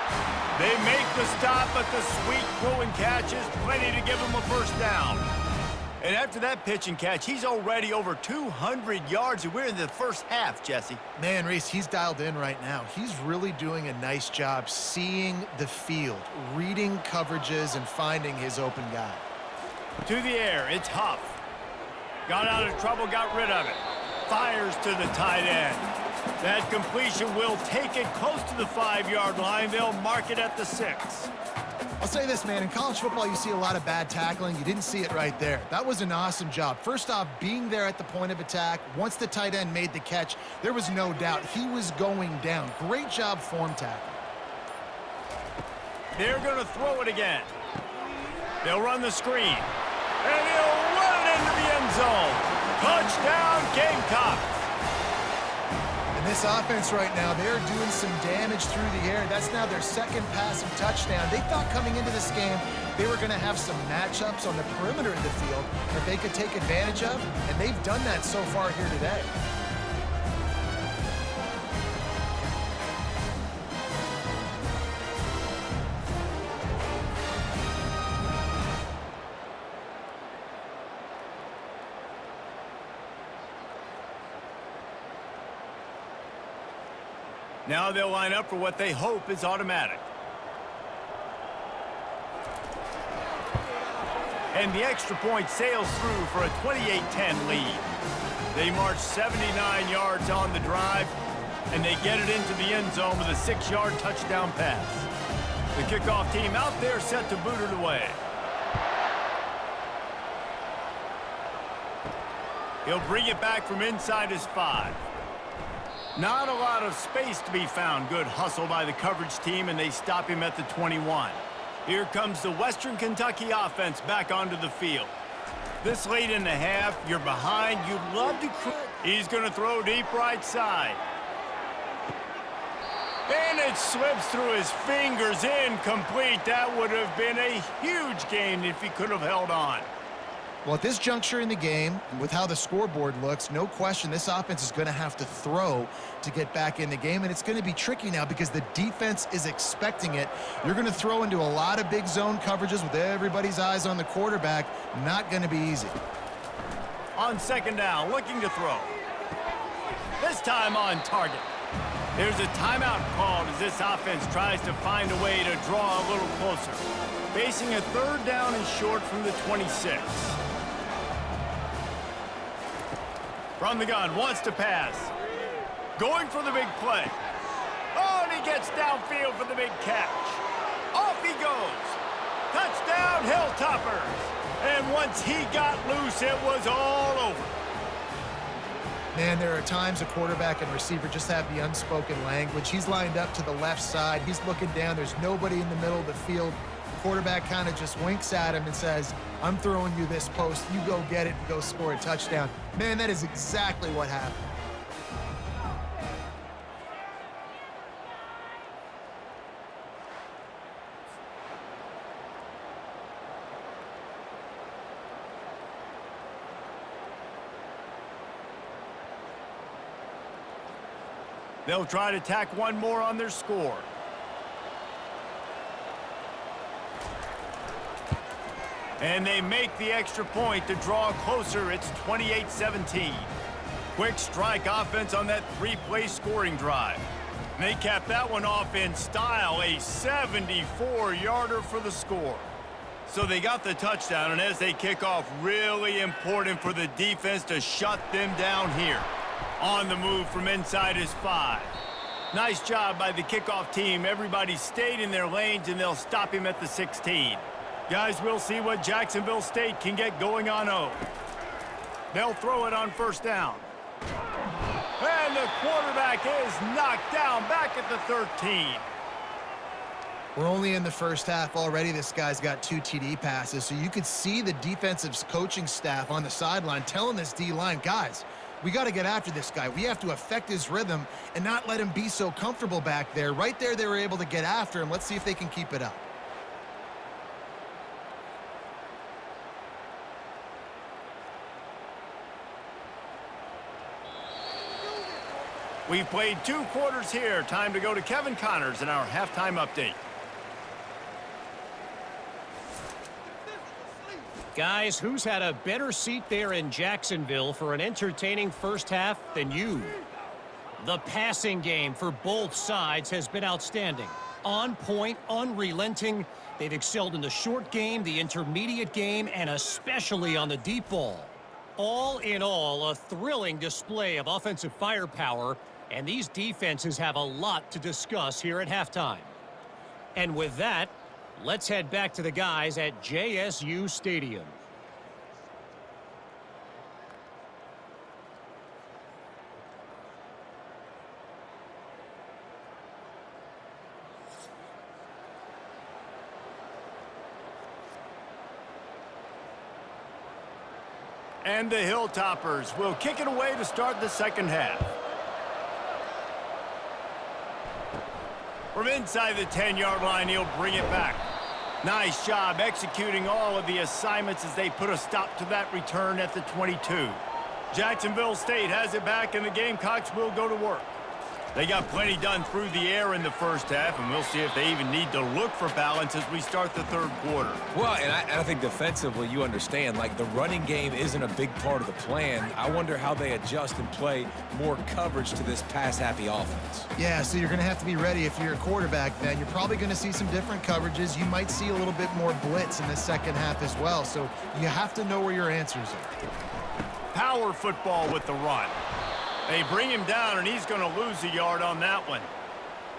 They make the stop, but the sweet throw and catch is plenty to give them a 1st down. And after that pitch and catch, he's already over 200 yards, and we're in the 1st half, Jesse. Man, Reese, he's dialed in right now. He's really doing a nice job seeing the field, reading coverages, and finding his open guy. To the air, it's Huff. Got out of trouble, got rid of it. Fires to the tight end. That completion will take it close to the 5-yard line. They'll mark it at the 6. I'll say this, man. In college football, you see a lot of bad tackling. You didn't see it right there. That was an awesome job. First off, being there at the point of attack. Once the tight end made the catch, there was no doubt he was going down. Great job form tackling. They're going to throw it again. They'll run the screen. And he'll run it into the end zone. Touchdown, Gamecocks. And this offense right now, they're doing some damage through the air. That's now their second passing touchdown. They thought coming into this game they were going to have some matchups on the perimeter of the field that they could take advantage of, and they've done that so far here today. Now they'll line up for what they hope is automatic. And the extra point sails through for a 28-10 lead. They march 79 yards on the drive, and they get it into the end zone with a 6-yard touchdown pass. The kickoff team out there set to boot it away. He'll bring it back from inside his 5. Not a lot of space to be found. Good hustle by the coverage team, and they stop him at the 21. Here comes the Western Kentucky offense back onto the field. This late in the half, you're behind. You'd love to... He's going to throw deep right side. And it slips through his fingers, incomplete. That would have been a huge gain if he could have held on. Well, at this juncture in the game, with how the scoreboard looks, no question this offense is going to have to throw to get back in the game, and it's going to be tricky now because the defense is expecting it. You're going to throw into a lot of big zone coverages with everybody's eyes on the quarterback. Not going to be easy. On second down, looking to throw. This time on target. There's a timeout called as this offense tries to find a way to draw a little closer. Facing a third down and short from the 26. From the gun, wants to pass. Going for the big play. Oh, and he gets downfield for the big catch. Off he goes. Touchdown, Hilltoppers. And once he got loose, it was all over. Man, there are times a quarterback and receiver just have the unspoken language. He's lined up to the left side. He's looking down. There's nobody in the middle of the field. Quarterback kind of just winks at him and says, I'm throwing you this post. You go get it and go score a touchdown. Man, that is exactly what happened. They'll try to tack one more on their score. And they make the extra point to draw closer. It's 28-17. Quick strike offense on that 3-play scoring drive. And they cap that one off in style, a 74-yarder for the score. So they got the touchdown, and as they kick off, really important for the defense to shut them down here. On the move from inside his 5. Nice job by the kickoff team. Everybody stayed in their lanes, and they'll stop him at the 16. Guys, we'll see what Jacksonville State can get going on O. They'll throw it on first down. And the quarterback is knocked down back at the 13. We're only in the first half already. This guy's got 2 TD passes, so you could see the defensive coaching staff on the sideline telling this D-line, guys, we got to get after this guy. We have to affect his rhythm and not let him be so comfortable back there. Right there, they were able to get after him. Let's see if they can keep it up. We've played 2 quarters here. Time to go to Kevin Connors in our halftime update. Guys, who's had a better seat there in Jacksonville for an entertaining first half than you? The passing game for both sides has been outstanding. On point, unrelenting. They've excelled in the short game, the intermediate game, and especially on the deep ball. All in all, a thrilling display of offensive firepower, and these defenses have a lot to discuss here at halftime. And with that, let's head back to the guys at JSU Stadium. And the Hilltoppers will kick it away to start the second half. From inside the 10-yard line, he'll bring it back. Nice job executing all of the assignments as they put a stop to that return at the 22. Jacksonville State has it back, and the Gamecocks will go to work. They got plenty done through the air in the first half, and we'll see if they even need to look for balance as we start the third quarter. Well, and I think defensively, you understand, like, the running game isn't a big part of the plan. I wonder how they adjust and play more coverage to this pass-happy offense. Yeah, so you're going to have to be ready if you're a quarterback, then. You're probably going to see some different coverages. You might see a little bit more blitz in the second half as well, so you have to know where your answers are. Power football with the run. They bring him down, and he's going to lose a yard on that one.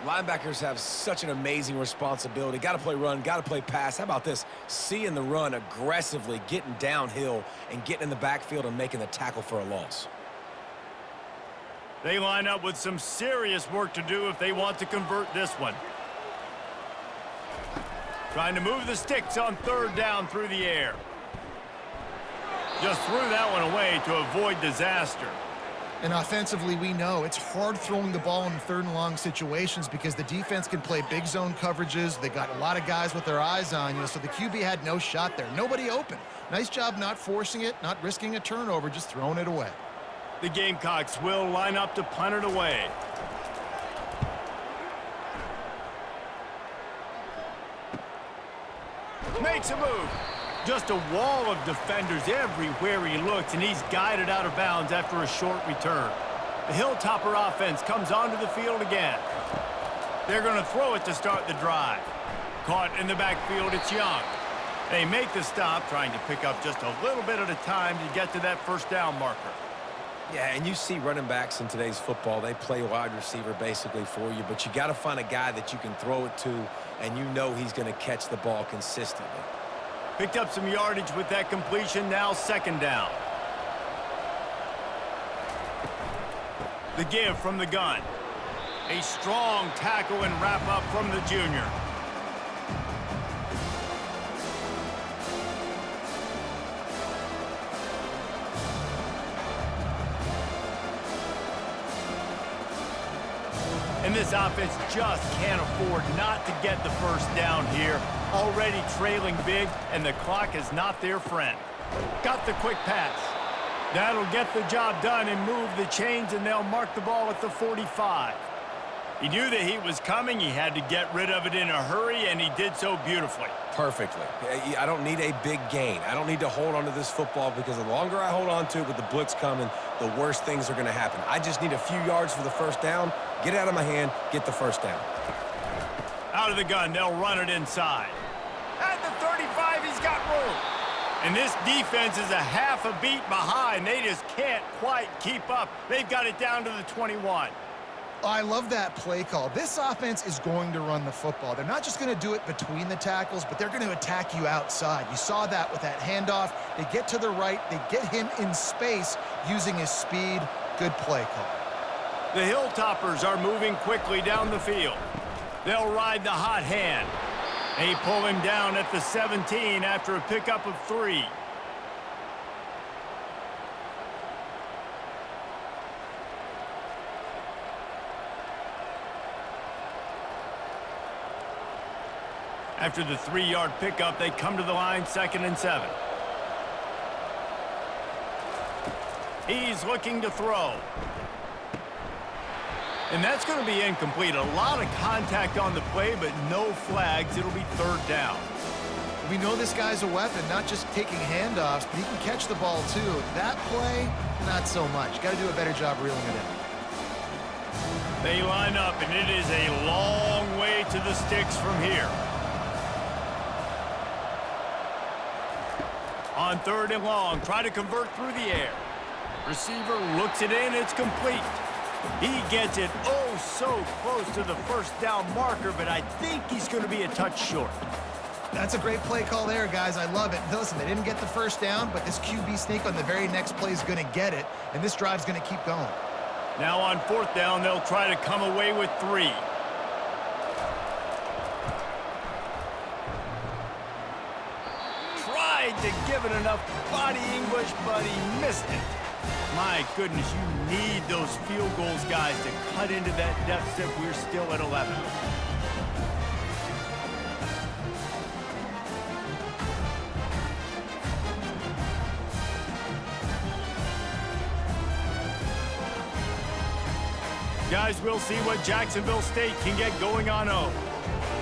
Linebackers have such an amazing responsibility. Got to play run, got to play pass. How about this? Seeing the run aggressively, getting downhill, and getting in the backfield and making the tackle for a loss. They line up with some serious work to do if they want to convert this one. Trying to move the sticks on third down through the air. Just threw that one away to avoid disaster. And offensively, we know it's hard throwing the ball in third and long situations because the defense can play big zone coverages. They got a lot of guys with their eyes on you, so the QB had no shot there. Nobody open. Nice job not forcing it, not risking a turnover, just throwing it away. The Gamecocks will line up to punt it away. Makes a move. Just a wall of defenders everywhere he looks, and he's guided out of bounds after a short return. The Hilltopper offense comes onto the field again. They're going to throw it to start the drive. Caught in the backfield, it's Young. They make the stop, trying to pick up just a little bit at a time to get to that first down marker. Yeah, and you see running backs in today's football, they play wide receiver basically for you, but you got to find a guy that you can throw it to, and you know he's going to catch the ball consistently. Picked up some yardage with that completion, now second down. The give from the gun. A strong tackle and wrap up from the junior. And this offense just can't afford not to get the first down here. Already trailing big, and the clock is not their friend. Got the quick pass. That'll get the job done and move the chains, and they'll mark the ball at the 45. He knew the heat was coming. He had to get rid of it in a hurry, and he did so beautifully. Perfectly. I don't need a big gain. I don't need to hold on to this football because the longer I hold on to it with the blitz coming, the worse things are going to happen. I just need a few yards for the first down, get it out of my hand, get the first down. Out of the gun, they'll run it inside. At the 35, he's got room. And this defense is a half a beat behind. They just can't quite keep up. They've got it down to the 21. I love that play call. This offense is going to run the football. They're not just going to do it between the tackles, but they're going to attack you outside. You saw that with that handoff. They get to the right. They get him in space using his speed. Good play call. The Hilltoppers are moving quickly down the field. They'll ride the hot hand. They pull him down at the 17 after a pickup of 3. After the 3-yard pickup, they come to the line, 2nd and 7. He's looking to throw. And that's going to be incomplete. A lot of contact on the play, but no flags. It'll be 3rd down. We know this guy's a weapon, not just taking handoffs, but he can catch the ball too. That play, not so much. Got to do a better job reeling it in. They line up, and it is a long way to the sticks from here. On 3rd and long, try to convert through the air. Receiver looks it in, it's complete. He gets it oh so close to the first down marker, but I think he's going to be a touch short. That's a great play call there, guys. I love it. Listen, they didn't get the first down, but this QB sneak on the very next play is going to get it, and this drive's going to keep going. Now on 4th down, they'll try to come away with 3. Tried to give it enough body English, but he missed it. My goodness, you need those field goals, guys, to cut into that deficit. We're still at 11. Guys, we'll see what Jacksonville State can get going on O.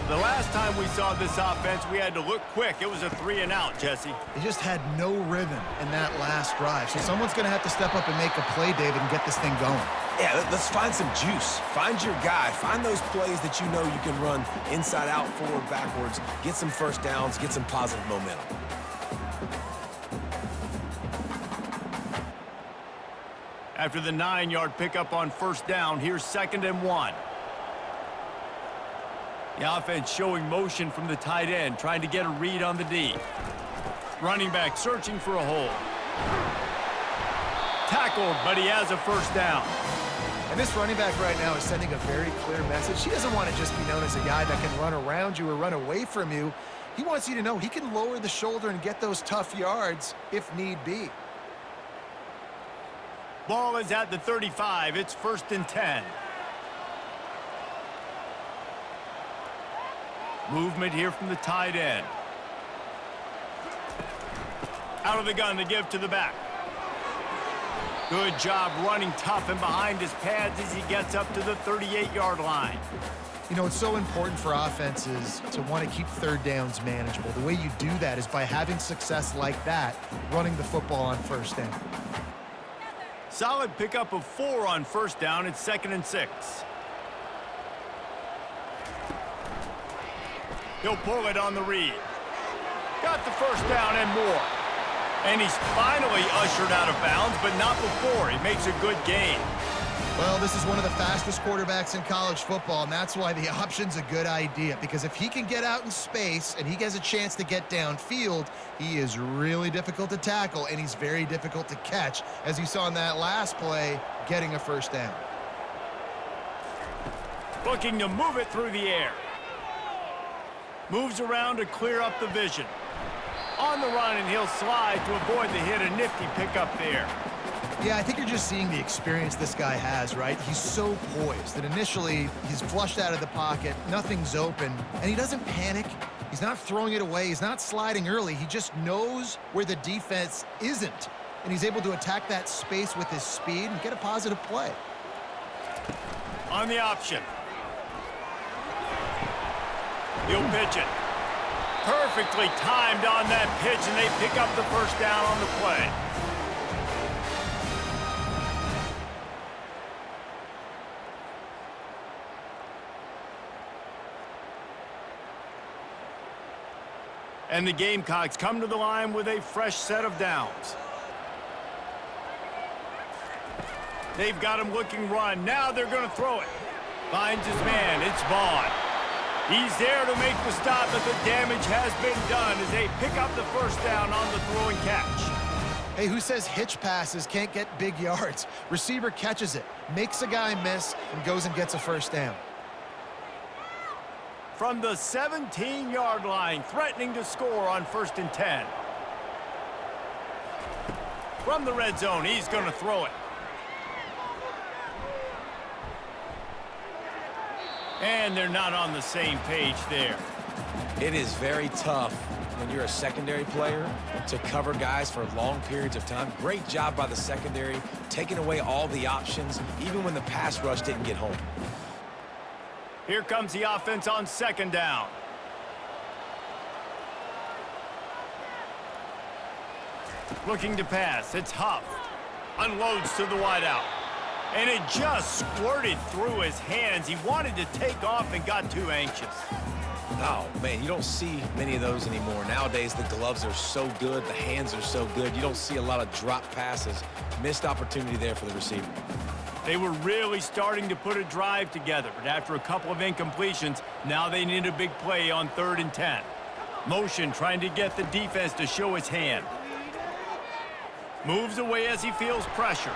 The last time we saw this offense, we had to look quick. It was a 3-and-out, Jesse. They just had no rhythm in that last drive. So someone's going to have to step up and make a play, David, and get this thing going. Yeah, let's find some juice. Find your guy. Find those plays that you know you can run inside out, forward, backwards. Get some first downs. Get some positive momentum. After the 9-yard pickup on 1st down, here's 2nd and 1. The offense showing motion from the tight end, trying to get a read on the D. Running back searching for a hole. Tackled, but he has a 1st down. And this running back right now is sending a very clear message. He doesn't want to just be known as a guy that can run around you or run away from you. He wants you to know he can lower the shoulder and get those tough yards if need be. Ball is at the 35. It's 1st and 10. Movement here from the tight end. Out of the gun to give to the back. Good job running tough and behind his pads as he gets up to the 38-yard line. You know, it's so important for offenses to want to keep 3rd downs manageable. The way you do that is by having success like that, running the football on 1st down. Solid pickup of 4 on 1st down. It's 2nd and 6. He'll pull it on the read. Got the 1st down and more. And he's finally ushered out of bounds, but not before. He makes a good gain. Well, this is one of the fastest quarterbacks in college football, and that's why the option's a good idea. Because if he can get out in space and he has a chance to get downfield, he is really difficult to tackle, and he's very difficult to catch, as you saw in that last play, getting a 1st down. Looking to move it through the air. Moves around to clear up the vision. On the run, and he'll slide to avoid the hit. A nifty pickup there. Yeah, I think you're just seeing the experience this guy has, right? He's so poised that initially he's flushed out of the pocket, nothing's open, and he doesn't panic. He's not throwing it away. He's not sliding early. He just knows where the defense isn't, and he's able to attack that space with his speed and get a positive play. On the option. He'll pitch it. Perfectly timed on that pitch, and they pick up the 1st down on the play. And the Gamecocks come to the line with a fresh set of downs. They've got him looking run. Now they're going to throw it. Finds his man. It's Vaughn. He's there to make the stop, but the damage has been done as they pick up the 1st down on the throwing catch. Hey, who says hitch passes can't get big yards? Receiver catches it, makes a guy miss, and goes and gets a 1st down. From the 17-yard line, threatening to score on 1st and 10. From the red zone, he's going to throw it. And they're not on the same page there. It is very tough when you're a secondary player to cover guys for long periods of time. Great job by the secondary, taking away all the options, even when the pass rush didn't get home. Here comes the offense on 2nd down. Looking to pass. It's Huff. Unloads to the wideout. And it just squirted through his hands. He wanted to take off and got too anxious. Oh, man, you don't see many of those anymore. Nowadays, the gloves are so good, the hands are so good. You don't see a lot of drop passes. Missed opportunity there for the receiver. They were really starting to put a drive together, but after a couple of incompletions, now they need a big play on 3rd and 10. Motion trying to get the defense to show his hand. Moves away as he feels pressure.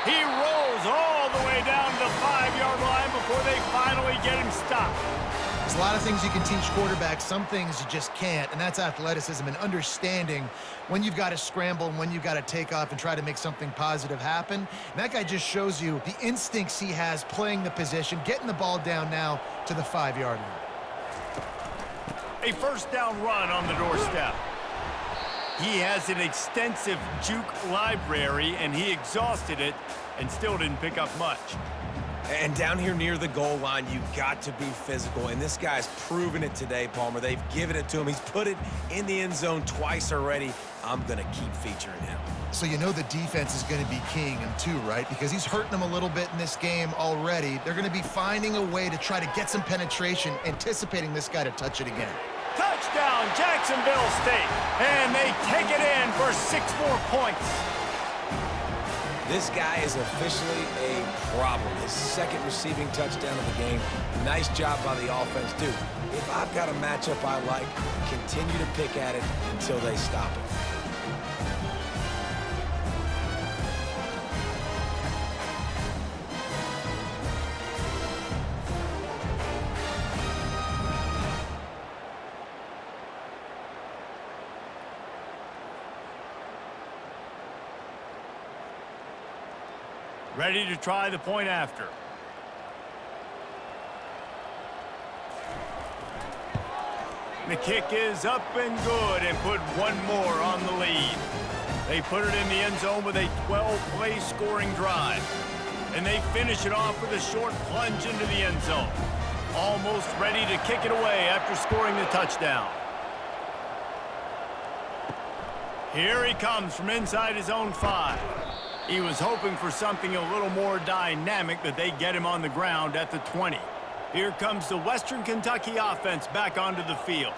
He rolls all the way down to the 5-yard line before they finally get him stopped. There's a lot of things you can teach quarterbacks. Some things you just can't, and that's athleticism and understanding when you've got to scramble and when you've got to take off and try to make something positive happen. And that guy just shows you the instincts he has playing the position, getting the ball down now to the 5-yard line. A first down run on the doorstep. He has an extensive juke library, and he exhausted it and still didn't pick up much. And down here near the goal line, you've got to be physical. And this guy's proven it today, Palmer. They've given it to him. He's put it in the end zone twice already. I'm going to keep featuring him. So you know the defense is going to be keying him too, right? Because he's hurting them a little bit in this game already. They're going to be finding a way to try to get some penetration, anticipating this guy to touch it again. Touchdown, Jacksonville State. And they take it in for 6 more points. This guy is officially a problem. His 2nd receiving touchdown of the game. Nice job by the offense, too. If I've got a matchup I like, continue to pick at it until they stop it. Ready to try the point after. The kick is up and good and put one more on the lead. They put it in the end zone with a 12-play scoring drive. And they finish it off with a short plunge into the end zone. Almost ready to kick it away after scoring the touchdown. Here he comes from inside his own 5. He was hoping for something a little more dynamic, but they get him on the ground at the 20. Here comes the Western Kentucky offense back onto the field.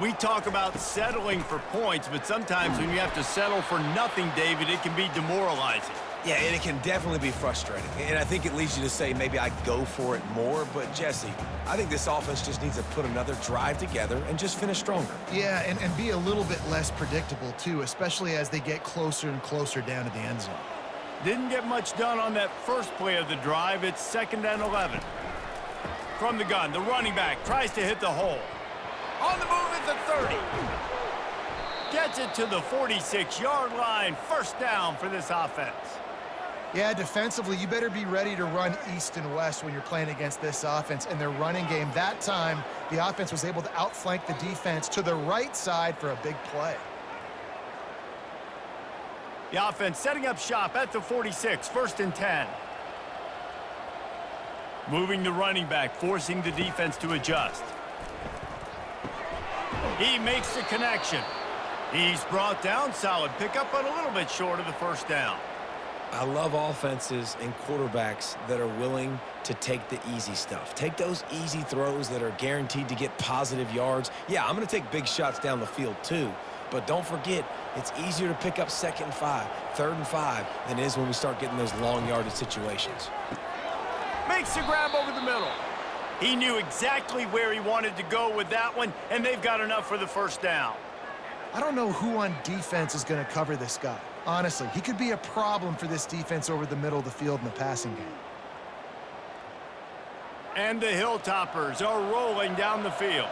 We talk about settling for points, but sometimes when you have to settle for nothing, David, it can be demoralizing. Yeah, and it can definitely be frustrating. And I think it leads you to say maybe I go for it more. But, Jesse, I think this offense just needs to put another drive together and just finish stronger. Yeah, and be a little bit less predictable, too, especially as they get closer and closer down to the end zone. Didn't get much done on that first play of the drive. It's 2nd and 11. From the gun, the running back tries to hit the hole. On the move at the 30. Gets it to the 46-yard line. First down for this offense. Yeah, defensively, you better be ready to run east and west when you're playing against this offense. In their running game, that time, the offense was able to outflank the defense to the right side for a big play. The offense setting up shop at the 46, 1st and 10. Moving the running back, forcing the defense to adjust. He makes the connection. He's brought down, solid pickup, but a little bit short of the first down. I love offenses and quarterbacks that are willing to take the easy stuff. Take those easy throws that are guaranteed to get positive yards. Yeah, I'm going to take big shots down the field too. But don't forget, it's easier to pick up 2nd and 5, 3rd and 5 than it is when we start getting those long yardage situations. Makes the grab over the middle. He knew exactly where he wanted to go with that one, and they've got enough for the first down. I don't know who on defense is going to cover this guy. Honestly, he could be a problem for this defense over the middle of the field in the passing game. And the Hilltoppers are rolling down the field.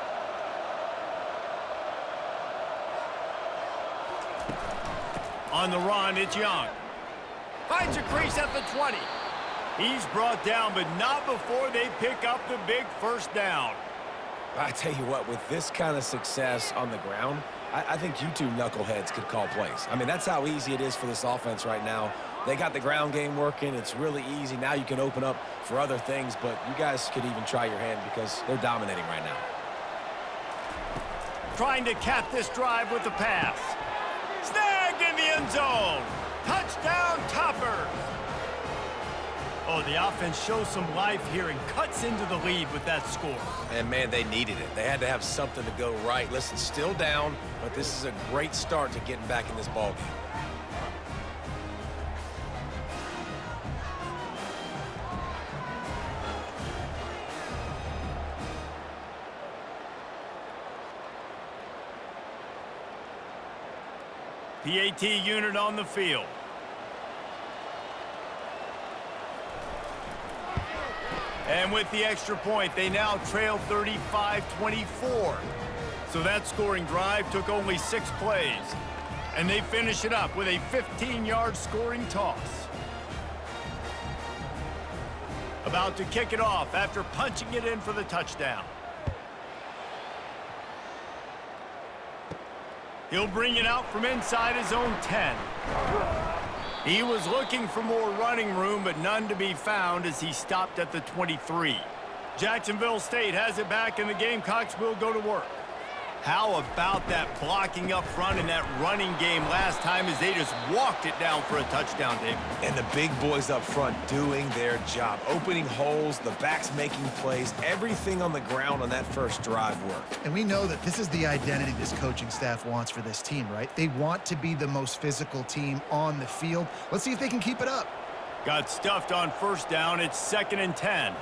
On the run, it's Young. Finds a crease at the 20. He's brought down, but not before they pick up the big first down. I tell you what, with this kind of success on the ground, I think you two knuckleheads could call plays. I mean, that's how easy it is for this offense right now. They got the ground game working. It's really easy. Now you can open up for other things, but you guys could even try your hand because they're dominating right now. Trying to cap this drive with the pass. Snagged in the end zone. Touchdown, Toppers. Oh, the offense shows some life here and cuts into the lead with that score. And, man, they needed it. They had to have something to go right. Listen, still down, but this is a great start to getting back in this ballgame. PAT unit on the field. And with the extra point, they now trail 35-24. So that scoring drive took only 6 plays. And they finish it up with a 15-yard scoring toss. About to kick it off after punching it in for the touchdown. He'll bring it out from inside his own 10. He was looking for more running room, but none to be found as he stopped at the 23. Jacksonville State has it back, and the Gamecocks will go to work. How about that blocking up front in that running game last time as they just walked it down for a touchdown, Dave? And the big boys up front doing their job, opening holes, the backs making plays, everything on the ground on that first drive worked. And we know that this is the identity this coaching staff wants for this team, right? They want to be the most physical team on the field. Let's see if they can keep it up. Got stuffed on first down. It's 2nd and 10.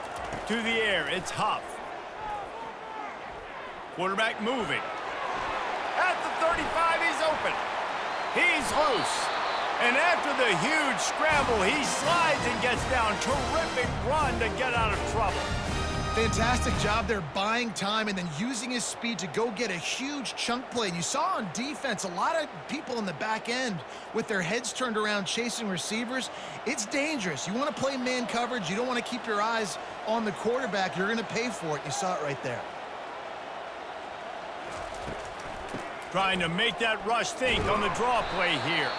To the air, it's Huff. Quarterback moving. At the 35, he's open. He's loose. And after the huge scramble, he slides and gets down. Terrific run to get out of trouble. Fantastic job there buying time and then using his speed to go get a huge chunk play. And you saw on defense a lot of people in the back end with their heads turned around chasing receivers. It's dangerous. You want to play man coverage. You don't want to keep your eyes on the quarterback. You're going to pay for it. You saw it right there. Trying to make that rush think on the draw play here.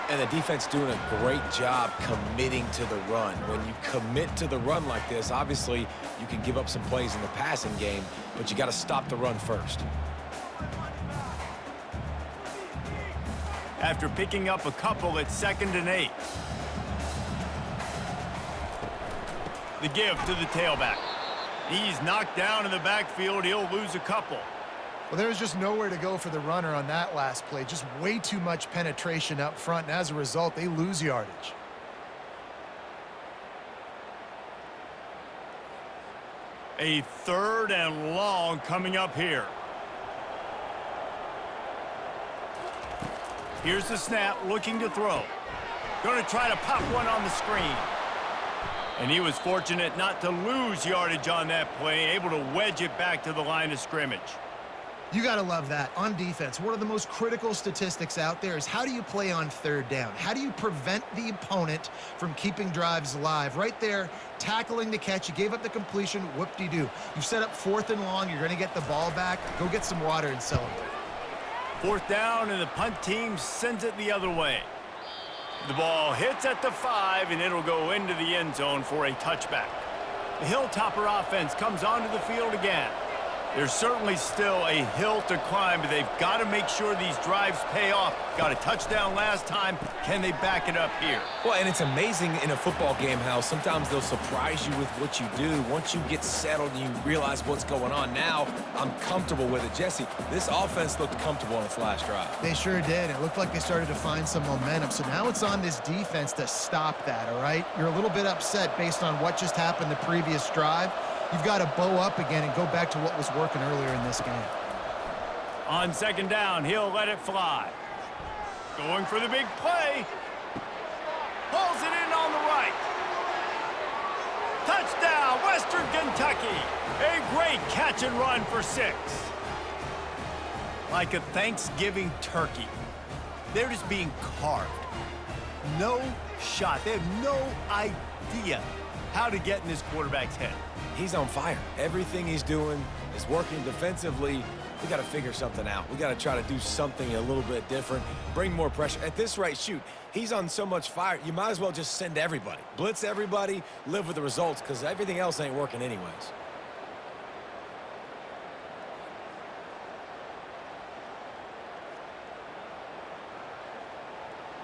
And the defense doing a great job committing to the run. When you commit to the run like this, obviously you can give up some plays in the passing game, but you got to stop the run first. After picking up a couple, it's 2nd and 8. The give to the tailback. He's knocked down in the backfield. He'll lose a couple. Well, there was just nowhere to go for the runner on that last play. Just way too much penetration up front, and as a result, they lose yardage. A 3rd and long coming up here. Here's the snap, looking to throw. Going to try to pop one on the screen. And he was fortunate not to lose yardage on that play, able to wedge it back to the line of scrimmage. You got to love that. On defense, one of the most critical statistics out there is how do you play on 3rd down? How do you prevent the opponent from keeping drives alive? Right there, tackling the catch. You gave up the completion. Whoop-de-doo. You've set up 4th and long. You're going to get the ball back. Go get some water and celebrate. 4th down, and the punt team sends it the other way. The ball hits at the 5, and it'll go into the end zone for a touchback. The Hilltopper offense comes onto the field again. There's certainly still a hill to climb, but they've got to make sure these drives pay off. Got a touchdown last time. Can they back it up here? Well, and it's amazing in a football game how sometimes they'll surprise you with what you do. Once you get settled and you realize what's going on, now I'm comfortable with it. Jesse, this offense looked comfortable on its last drive. They sure did. It looked like they started to find some momentum. So now it's on this defense to stop that, all right? You're a little bit upset based on what just happened the previous drive. You've got to bow up again and go back to what was working earlier in this game. On 2nd down, he'll let it fly. Going for the big play. Pulls it in on the right. Touchdown, Western Kentucky. A great catch and run for 6. Like a Thanksgiving turkey. They're just being carved. No shot. They have no idea how to get in this quarterback's head. He's on fire. Everything he's doing is working defensively. We got to figure something out. We got to try to do something a little bit different, bring more pressure. At this rate, shoot, he's on so much fire, you might as well just send everybody. Blitz everybody, live with the results, because everything else ain't working anyways.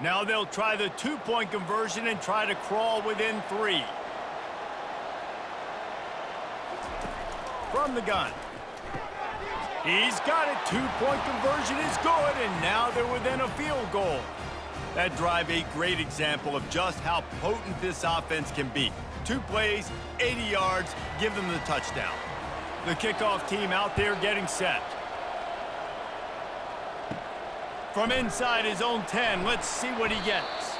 Now they'll try the two-point conversion and try to crawl within 3. From the gun. He's got it. Two-point conversion is good, and now they're within a field goal. That drive, a great example of just how potent this offense can be. 2 plays, 80 yards, give them the touchdown. The kickoff team out there getting set. From inside his own 10, let's see what he gets.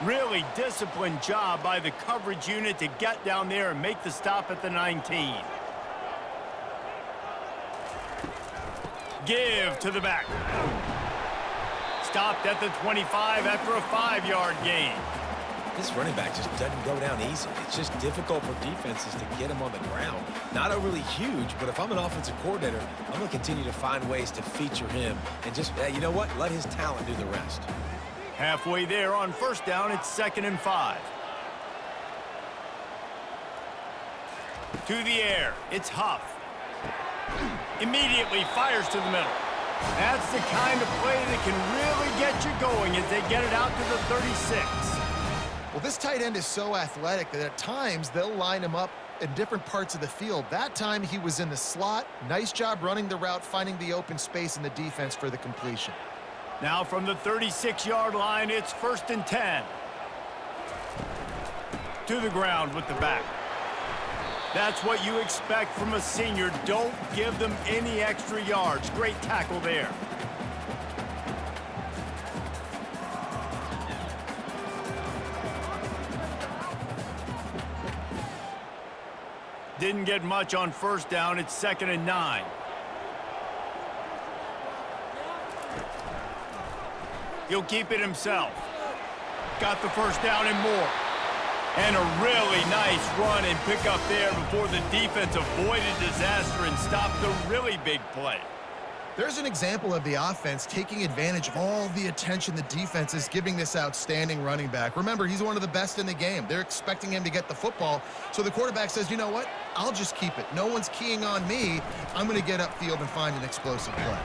Really disciplined job by the coverage unit to get down there and make the stop at the 19. Give to the back. Stopped at the 25 after a 5-yard gain. This running back just doesn't go down easy. It's just difficult for defenses to get him on the ground. Not overly huge, but if I'm an offensive coordinator, I'm going to continue to find ways to feature him and just, you know what, let his talent do the rest. Halfway there on first down, it's 2nd and 5. To the air, it's Huff. Immediately fires to the middle. That's the kind of play that can really get you going as they get it out to the 36. Well, this tight end is so athletic that at times they'll line him up in different parts of the field. That time he was in the slot. Nice job running the route, finding the open space in the defense for the completion. Now from the 36-yard line, it's 1st and 10. To the ground with the back. That's what you expect from a senior. Don't give them any extra yards. Great tackle there. Didn't get much on first down. It's 2nd and 9. He'll keep it himself. Got the first down and more. And a really nice run and pick up there before the defense avoided disaster and stopped the really big play. There's an example of the offense taking advantage of all the attention the defense is giving this outstanding running back. Remember, he's one of the best in the game. They're expecting him to get the football, so the quarterback says, you know what? I'll just keep it. No one's keying on me. I'm going to get upfield and find an explosive play.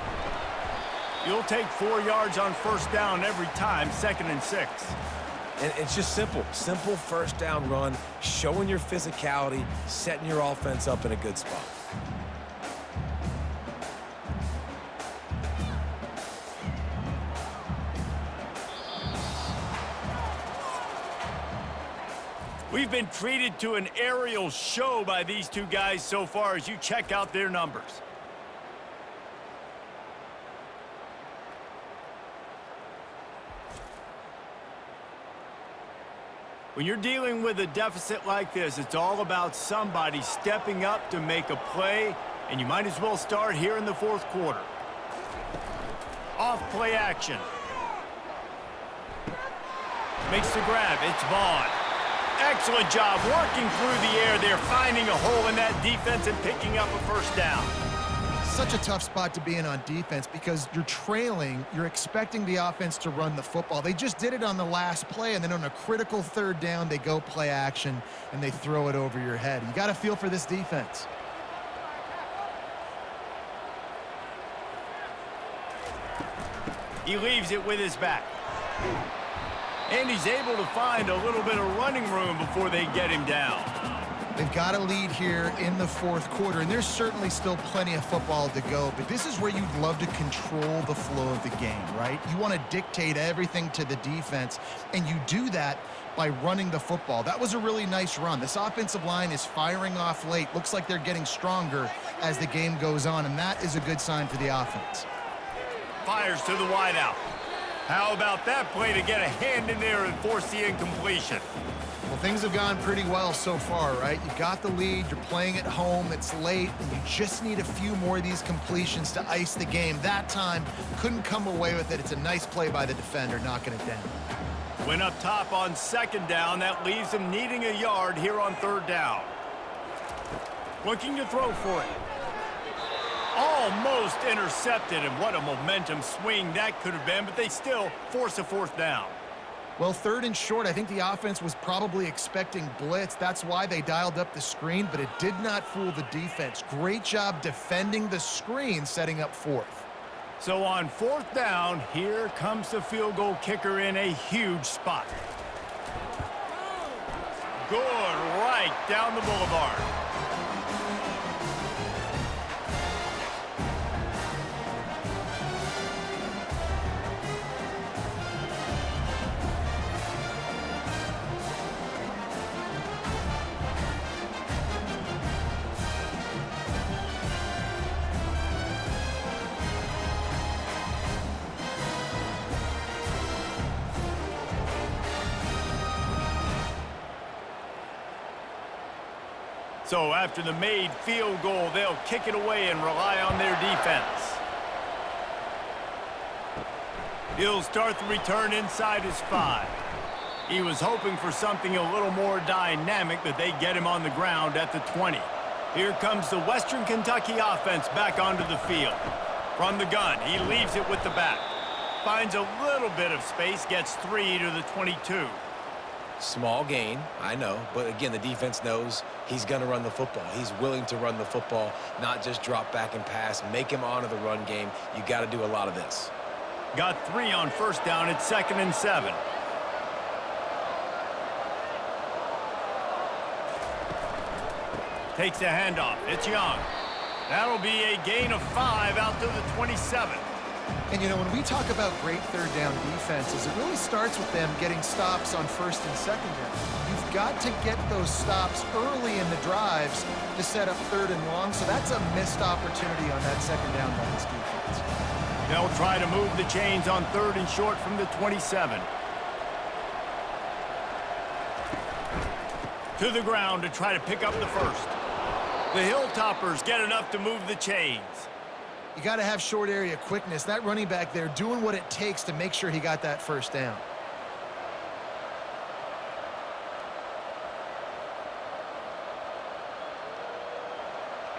You'll take 4 yards on first down every time, 2nd and 6. And it's just simple first down run, showing your physicality, setting your offense up in a good spot. We've been treated to an aerial show by these two guys so far as you check out their numbers. When you're dealing with a deficit like this, it's all about somebody stepping up to make a play, and you might as well start here in the 4th quarter. Off play action. Makes the grab. It's Vaughn. Excellent job working through the air there, finding a hole in that defense and picking up a first down. Such a tough spot to be in on defense because you're trailing, you're expecting the offense to run the football. They just did it on the last play, and then on a critical 3rd down, they go play action, and they throw it over your head. You got to feel for this defense. He leaves it with his back. And he's able to find a little bit of running room before they get him down. They've got a lead here in the 4th quarter, and there's certainly still plenty of football to go, but this is where you'd love to control the flow of the game, right? You want to dictate everything to the defense, and you do that by running the football. That was a really nice run. This offensive line is firing off late. Looks like they're getting stronger as the game goes on, and that is a good sign for the offense. Fires to the wideout. How about that play to get a hand in there and force the incompletion? Well, things have gone pretty well so far, right? You got the lead, you're playing at home, it's late, and you just need a few more of these completions to ice the game. That time, couldn't come away with it. It's a nice play by the defender, knocking it down. Went up top on 2nd down. That leaves him needing a yard here on 3rd down. Looking to throw for it. Almost intercepted, and what a momentum swing that could have been, but they still force a 4th down. Well, 3rd and short, I think the offense was probably expecting blitz. That's why they dialed up the screen, but it did not fool the defense. Great job defending the screen, setting up 4th. So on 4th down, here comes the field goal kicker in a huge spot. Good, right down the boulevard. So after the made field goal, they'll kick it away and rely on their defense. He'll start the return inside his 5. He was hoping for something a little more dynamic, but they get him on the ground at the 20. Here comes the Western Kentucky offense back onto the field. From the gun, he leaves it with the back. Finds a little bit of space, gets 3 to the 22. Small gain, I know, but again, the defense knows he's going to run the football. He's willing to run the football, not just drop back and pass, make him honor the run game. You got to do a lot of this. Got 3 on 1st down. It's 2nd and 7. Takes the handoff. It's Young. That'll be a gain of 5 out to the 27. And, you know, when we talk about great 3rd down defenses, it really starts with them getting stops on 1st and 2nd down. You've got to get those stops early in the drives to set up 3rd and long, so that's a missed opportunity on that 2nd down by this defense. They'll try to move the chains on 3rd and short from the 27. To the ground to try to pick up the 1st. The Hilltoppers get enough to move the chains. You got to have short area quickness. That running back there doing what it takes to make sure he got that 1st down.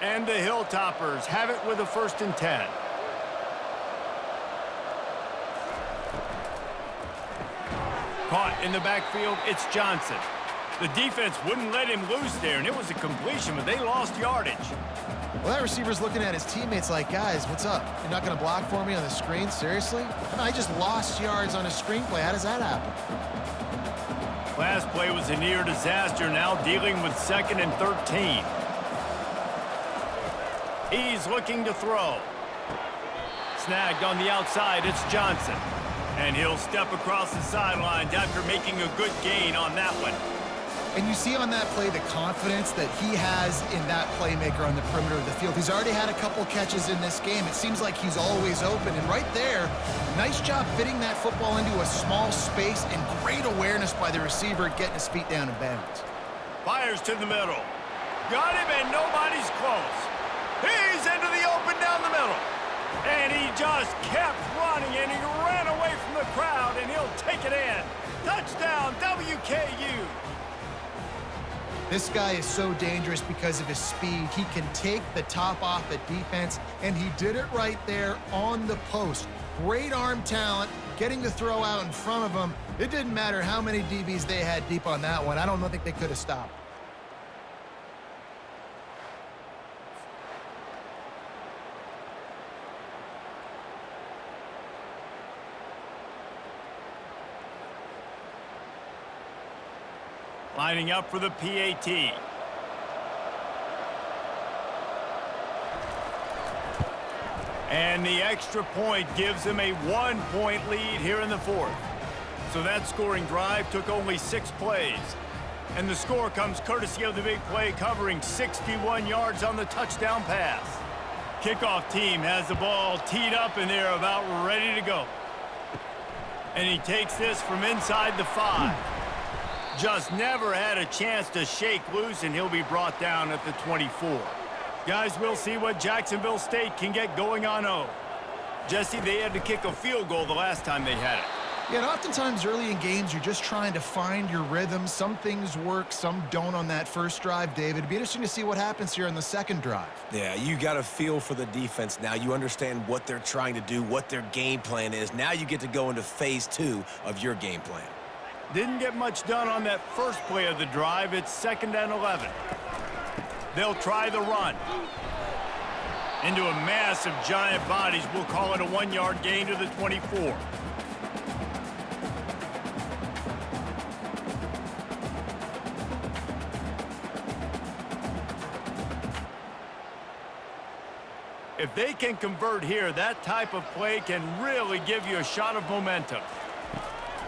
And the Hilltoppers have it with a 1st and 10. Caught in the backfield, it's Johnson. The defense wouldn't let him loose there, and it was a completion, but they lost yardage. Well, that receiver's looking at his teammates like, guys, what's up? You're not going to block for me on the screen? Seriously? I just lost yards on a screen play. How does that happen? Last play was a near disaster, now dealing with 2nd and 13. He's looking to throw. Snagged on the outside, it's Johnson. And he'll step across the sidelines after making a good gain on that one. And you see on that play the confidence that he has in that playmaker on the perimeter of the field. He's already had a couple catches in this game. It seems like he's always open. And right there, nice job fitting that football into a small space and great awareness by the receiver getting his feet down in bounds. Fires to the middle. Got him, and nobody's close. He's into the open down the middle. And he just kept running, and he ran away from the crowd, and he'll take it in. Touchdown, WKU. This guy is so dangerous because of his speed. He can take the top off the defense, and he did it right there on the post. Great arm talent, getting the throw out in front of him. It didn't matter how many DBs they had deep on that one. I don't think they could have stopped. Lining up for the PAT. And the extra point gives them a 1-point lead here in the 4th. So that scoring drive took only 6 plays. And the score comes courtesy of the big play covering 61 yards on the touchdown pass. Kickoff team has the ball teed up and they're about ready to go. And he takes this from inside the 5. Just never had a chance to shake loose, and he'll be brought down at the 24. Guys, we'll see what Jacksonville State can get going on 0. Jesse, they had to kick a field goal the last time they had it. Yeah, and oftentimes early in games, you're just trying to find your rhythm. Some things work, some don't on that first drive, David. It'd be interesting to see what happens here on the 2nd drive. Yeah, you got a feel for the defense now. You understand what they're trying to do, what their game plan is. Now you get to go into phase 2 of your game plan. Didn't get much done on that first play of the drive. It's 2nd and 11. They'll try the run. Into a mass of giant bodies. We'll call it a 1-yard gain to the 24. If they can convert here, that type of play can really give you a shot of momentum.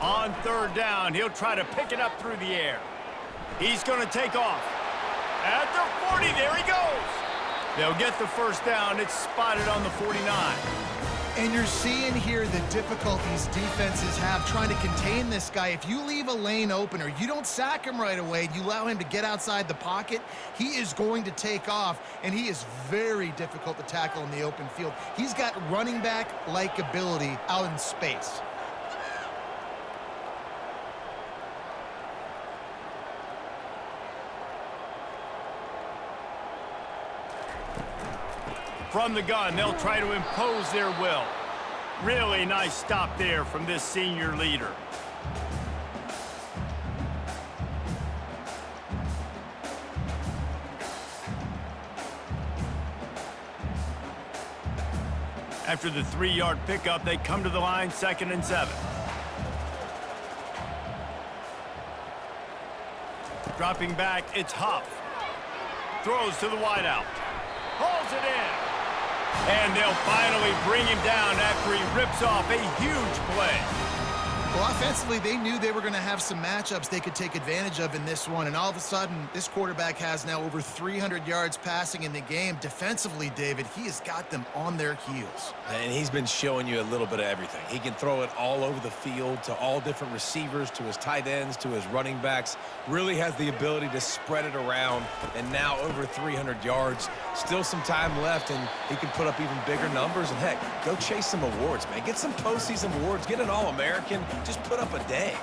On third down, he'll try to pick it up through the air. He's going to take off. At the 40, there he goes. They'll get the first down. It's spotted on the 49. And you're seeing here the difficulties defenses have trying to contain this guy. If you leave a lane open or you don't sack him right away, you allow him to get outside the pocket, he is going to take off, and he is very difficult to tackle in the open field. He's got running back-like ability out in space. From the gun, they'll try to impose their will. Really nice stop there from this senior leader. After the 3-yard pickup, they come to the line, 2nd and 7. Dropping back, it's Huff. Throws to the wideout. Hauls it in. And they'll finally bring him down after he rips off a huge play. Well, offensively, they knew they were going to have some matchups they could take advantage of in this one. And all of a sudden, this quarterback has now over 300 yards passing in the game. Defensively, David, he has got them on their heels. And he's been showing you a little bit of everything. He can throw it all over the field to all different receivers, to his tight ends, to his running backs. Really has the ability to spread it around. And now over 300 yards. Still some time left, and he can put up even bigger numbers. And, heck, go chase some awards, man. Get some postseason awards. Get an All-American. Just put up a day.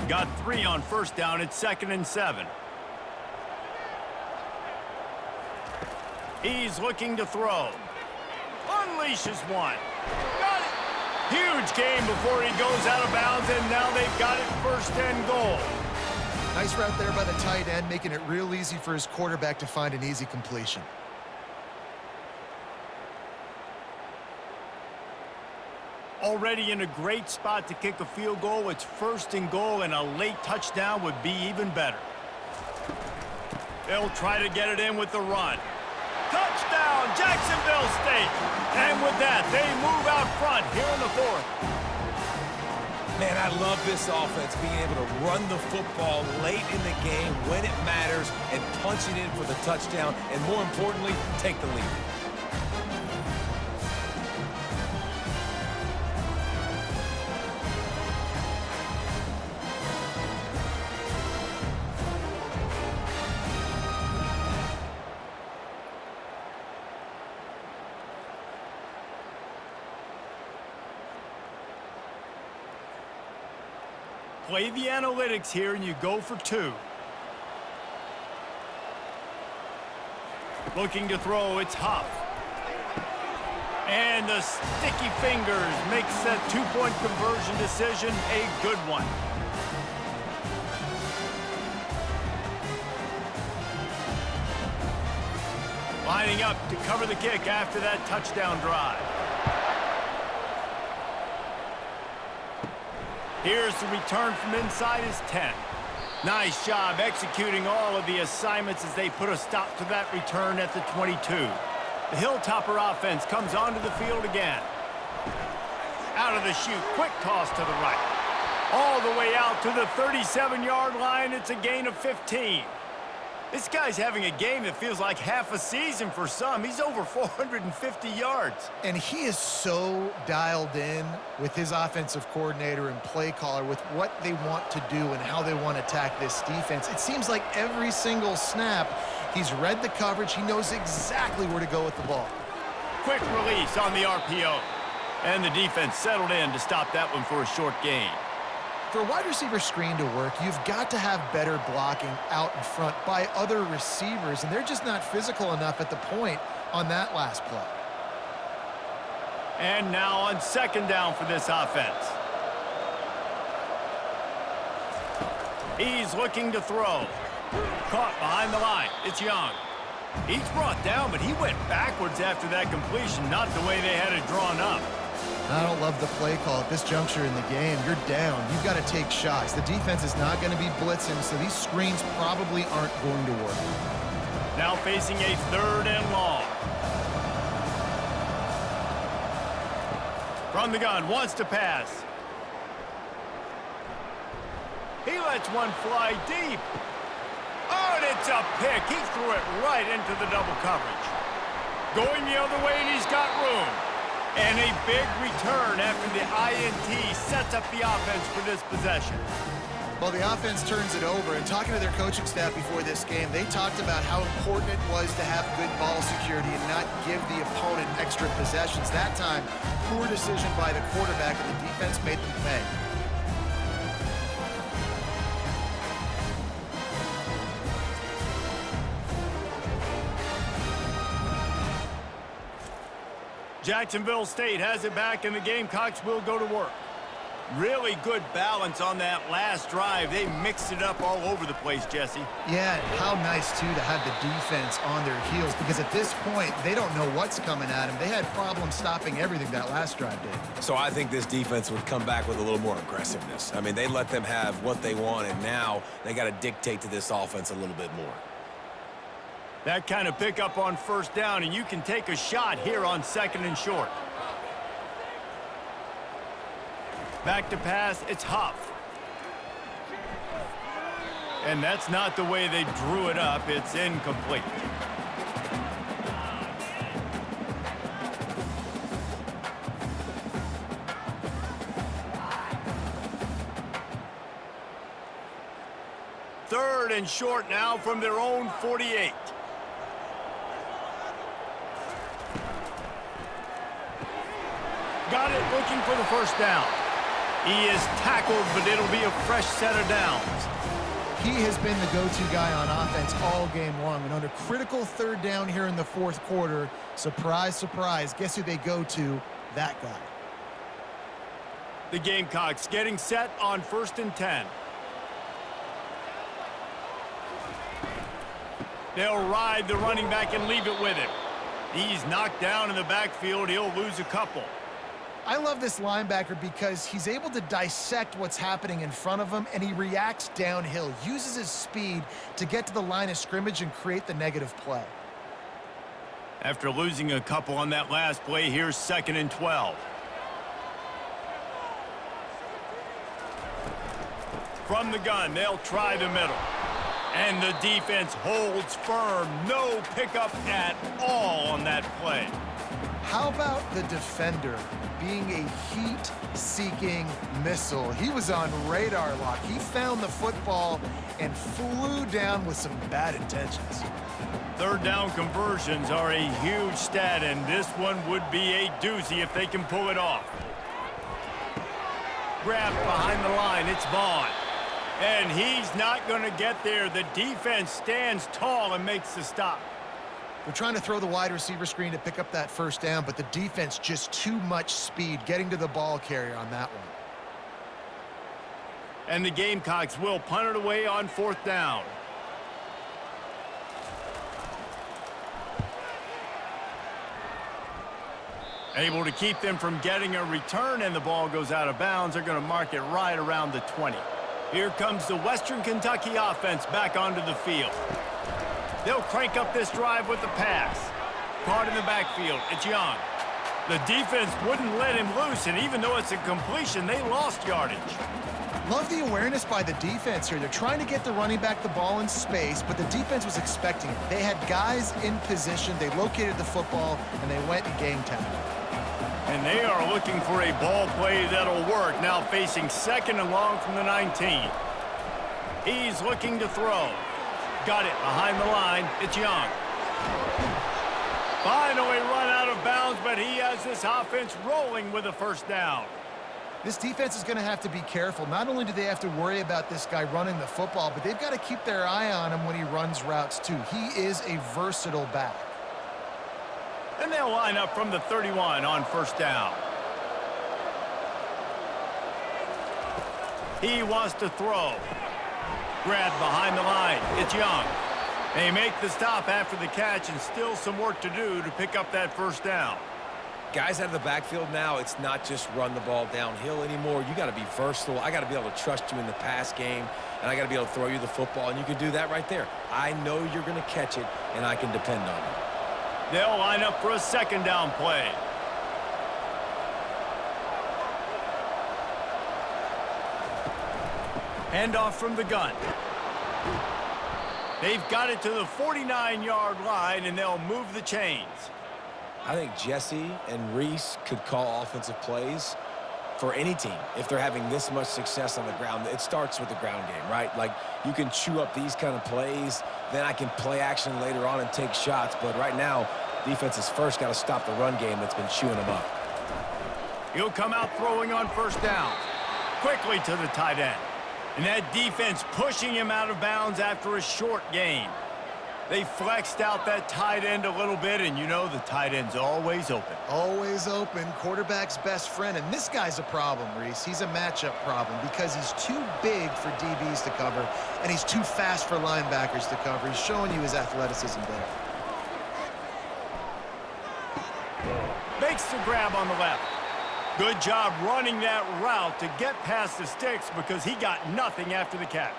Got 3 on first down. It's 2nd and 7. He's looking to throw. Unleashes one. Got it. Huge gain before he goes out of bounds, and now they've got it 1st and goal. Nice route there by the tight end, making it real easy for his quarterback to find an easy completion. Already in a great spot to kick a field goal. It's 1st and goal, and a late touchdown would be even better. They'll try to get it in with the run. Touchdown, Jacksonville State. And with that, they move out front here in the 4th. Man, I love this offense, being able to run the football late in the game when it matters and punch it in for the touchdown, and more importantly, take the lead. Play the analytics here, and you go for 2. Looking to throw, it's Huff. And the sticky fingers makes that 2-point conversion decision a good one. Lining up to cover the kick after that touchdown drive. Here's the return from inside his 10. Nice job executing all of the assignments as they put a stop to that return at the 22. The Hilltopper offense comes onto the field again. Out of the chute, quick toss to the right. All the way out to the 37-yard line. It's a gain of 15. This guy's having a game that feels like half a season for some. He's over 450 yards. And he is so dialed in with his offensive coordinator and play caller with what they want to do and how they want to attack this defense. It seems like every single snap, he's read the coverage. He knows exactly where to go with the ball. Quick release on the RPO. And the defense settled in to stop that one for a short gain. For a wide receiver screen to work, you've got to have better blocking out in front by other receivers, and they're just not physical enough at the point on that last play. And now on 2nd down for this offense. He's looking to throw. Caught behind the line. It's Young. He's brought down, but he went backwards after that completion, not the way they had it drawn up. I don't love the play call at this juncture in the game. You're down. You've got to take shots. The defense is not going to be blitzing, so these screens probably aren't going to work. Now facing a 3rd and long. From the gun, wants to pass. He lets one fly deep. Oh, and it's a pick. He threw it right into the double coverage. Going the other way, and he's got room. And a big return after the INT sets up the offense for this possession. Well, the offense turns it over, and talking to their coaching staff before this game, they talked about how important it was to have good ball security and not give the opponent extra possessions. That time, poor decision by the quarterback, and the defense made them pay. Jacksonville State has it back, and the Gamecocks will go to work. Really good balance on that last drive. They mixed it up all over the place, Jesse. Yeah, how nice, too, to have the defense on their heels, because at this point, they don't know what's coming at them. They had problems stopping everything that last drive did. So I think this defense would come back with a little more aggressiveness. I mean, they let them have what they want, and now they got to dictate to this offense a little bit more. That kind of pickup on 1st down, and you can take a shot here on 2nd and short. Back to pass, it's Huff. And that's not the way they drew it up. It's incomplete. Third and short now from their own 48. Got it, looking for the 1st down. He is tackled, but it'll be a fresh set of downs. He has been the go-to guy on offense all game long. And on a critical 3rd down here in the 4th quarter, surprise, surprise, guess who they go to? That guy. The Gamecocks getting set on 1st and 10. They'll ride the running back and leave it with him. He's knocked down in the backfield. He'll lose a couple. I love this linebacker because he's able to dissect what's happening in front of him, and he reacts downhill, uses his speed to get to the line of scrimmage and create the negative play. After losing a couple on that last play, here's 2nd and 12. From the gun, they'll try the middle. And the defense holds firm. No pickup at all on that play. How about the defender being a heat-seeking missile? He was on radar lock. He found the football and flew down with some bad intentions. 3rd down conversions are a huge stat, and this one would be a doozy if they can pull it off. Grabbed behind the line, it's Vaughn. And he's not going to get there. The defense stands tall and makes the stop. They're trying to throw the wide receiver screen to pick up that 1st down, but the defense just too much speed getting to the ball carrier on that one. And the Gamecocks will punt it away on 4th down. Able to keep them from getting a return, and the ball goes out of bounds. They're going to mark it right around the 20. Here comes the Western Kentucky offense back onto the field. They'll crank up this drive with the pass. Caught in the backfield, it's Young. The defense wouldn't let him loose, and even though it's a completion, they lost yardage. Love the awareness by the defense here. They're trying to get the running back the ball in space, but the defense was expecting it. They had guys in position, they located the football, and they went and game tackle. And they are looking for a ball play that'll work. Now facing 2nd and long from the 19. He's looking to throw. Got it behind the line. It's Young. Finally run out of bounds, but he has this offense rolling with a 1st down. This defense is going to have to be careful. Not only do they have to worry about this guy running the football, but they've got to keep their eye on him when he runs routes too. He is a versatile back. And they'll line up from the 31 on 1st down. He wants to throw. Grabbed behind the line. It's Young. They make the stop after the catch, and still some work to do to pick up that first down. Guys out of the backfield now, it's not just run the ball downhill anymore. You got to be versatile. I got to be able to trust you in the pass game, and I got to be able to throw you the football, and you can do that right there. I know you're going to catch it, and I can depend on you. They'll line up for a second down play. Handoff from the gun. They've got it to the 49-yard line, and they'll move the chains. I think Jesse and Reese could call offensive plays for any team if they're having this much success on the ground. It starts with the ground game, right? Like, you can chew up these kind of plays, then I can play action later on and take shots. But right now, defense has first got to stop the run game that's been chewing them up. He'll come out throwing on first down. Quickly to the tight end. And that defense pushing him out of bounds after a short gain. They flexed out that tight end a little bit, and you know the tight end's always open. Always open, quarterback's best friend. And this guy's a problem, Reese. He's a matchup problem because he's too big for DBs to cover, and he's too fast for linebackers to cover. He's showing you his athleticism there. Makes the grab on the left. Good job running that route to get past the sticks because he got nothing after the catch.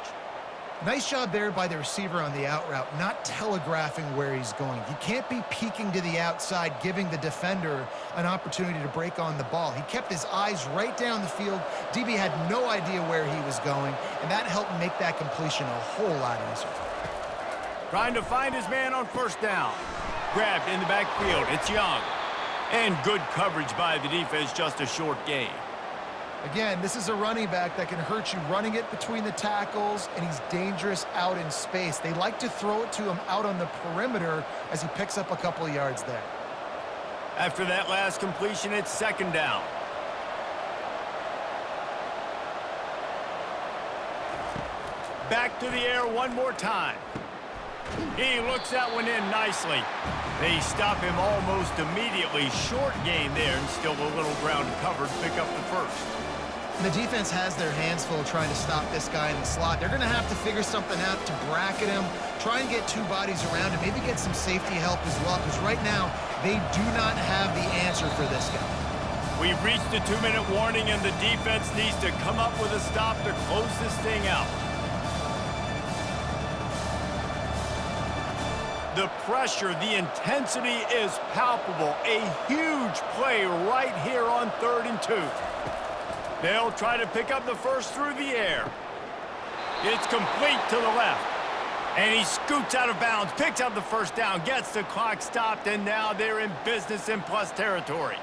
Nice job there by the receiver on the out route, not telegraphing where he's going. He can't be peeking to the outside, giving the defender an opportunity to break on the ball. He kept his eyes right down the field. DB had no idea where he was going, and that helped make that completion a whole lot easier. Trying to find his man on first down. Grabbed in the backfield. It's Young. And good coverage by the defense, just a short gain. Again, this is a running back that can hurt you running it between the tackles, and he's dangerous out in space. They like to throw it to him out on the perimeter as he picks up a couple of yards there. After that last completion, it's second down. Back to the air one more time. He looks that one in nicely. They stop him almost immediately. Short gain there, and still a little ground covered. Pick up the first. And the defense has their hands full trying to stop this guy in the slot. They're going to have to figure something out to bracket him, try and get two bodies around him, maybe get some safety help as well, because right now they do not have the answer for this guy. We've reached the 2-minute warning, and the defense needs to come up with a stop to close this thing out. The pressure, the intensity is palpable. A huge play right here on 3rd and 2. They'll try to pick up the first through the air. It's complete to the left. And he scoots out of bounds, picks up the first down, gets the clock stopped, and now they're in business in plus territory.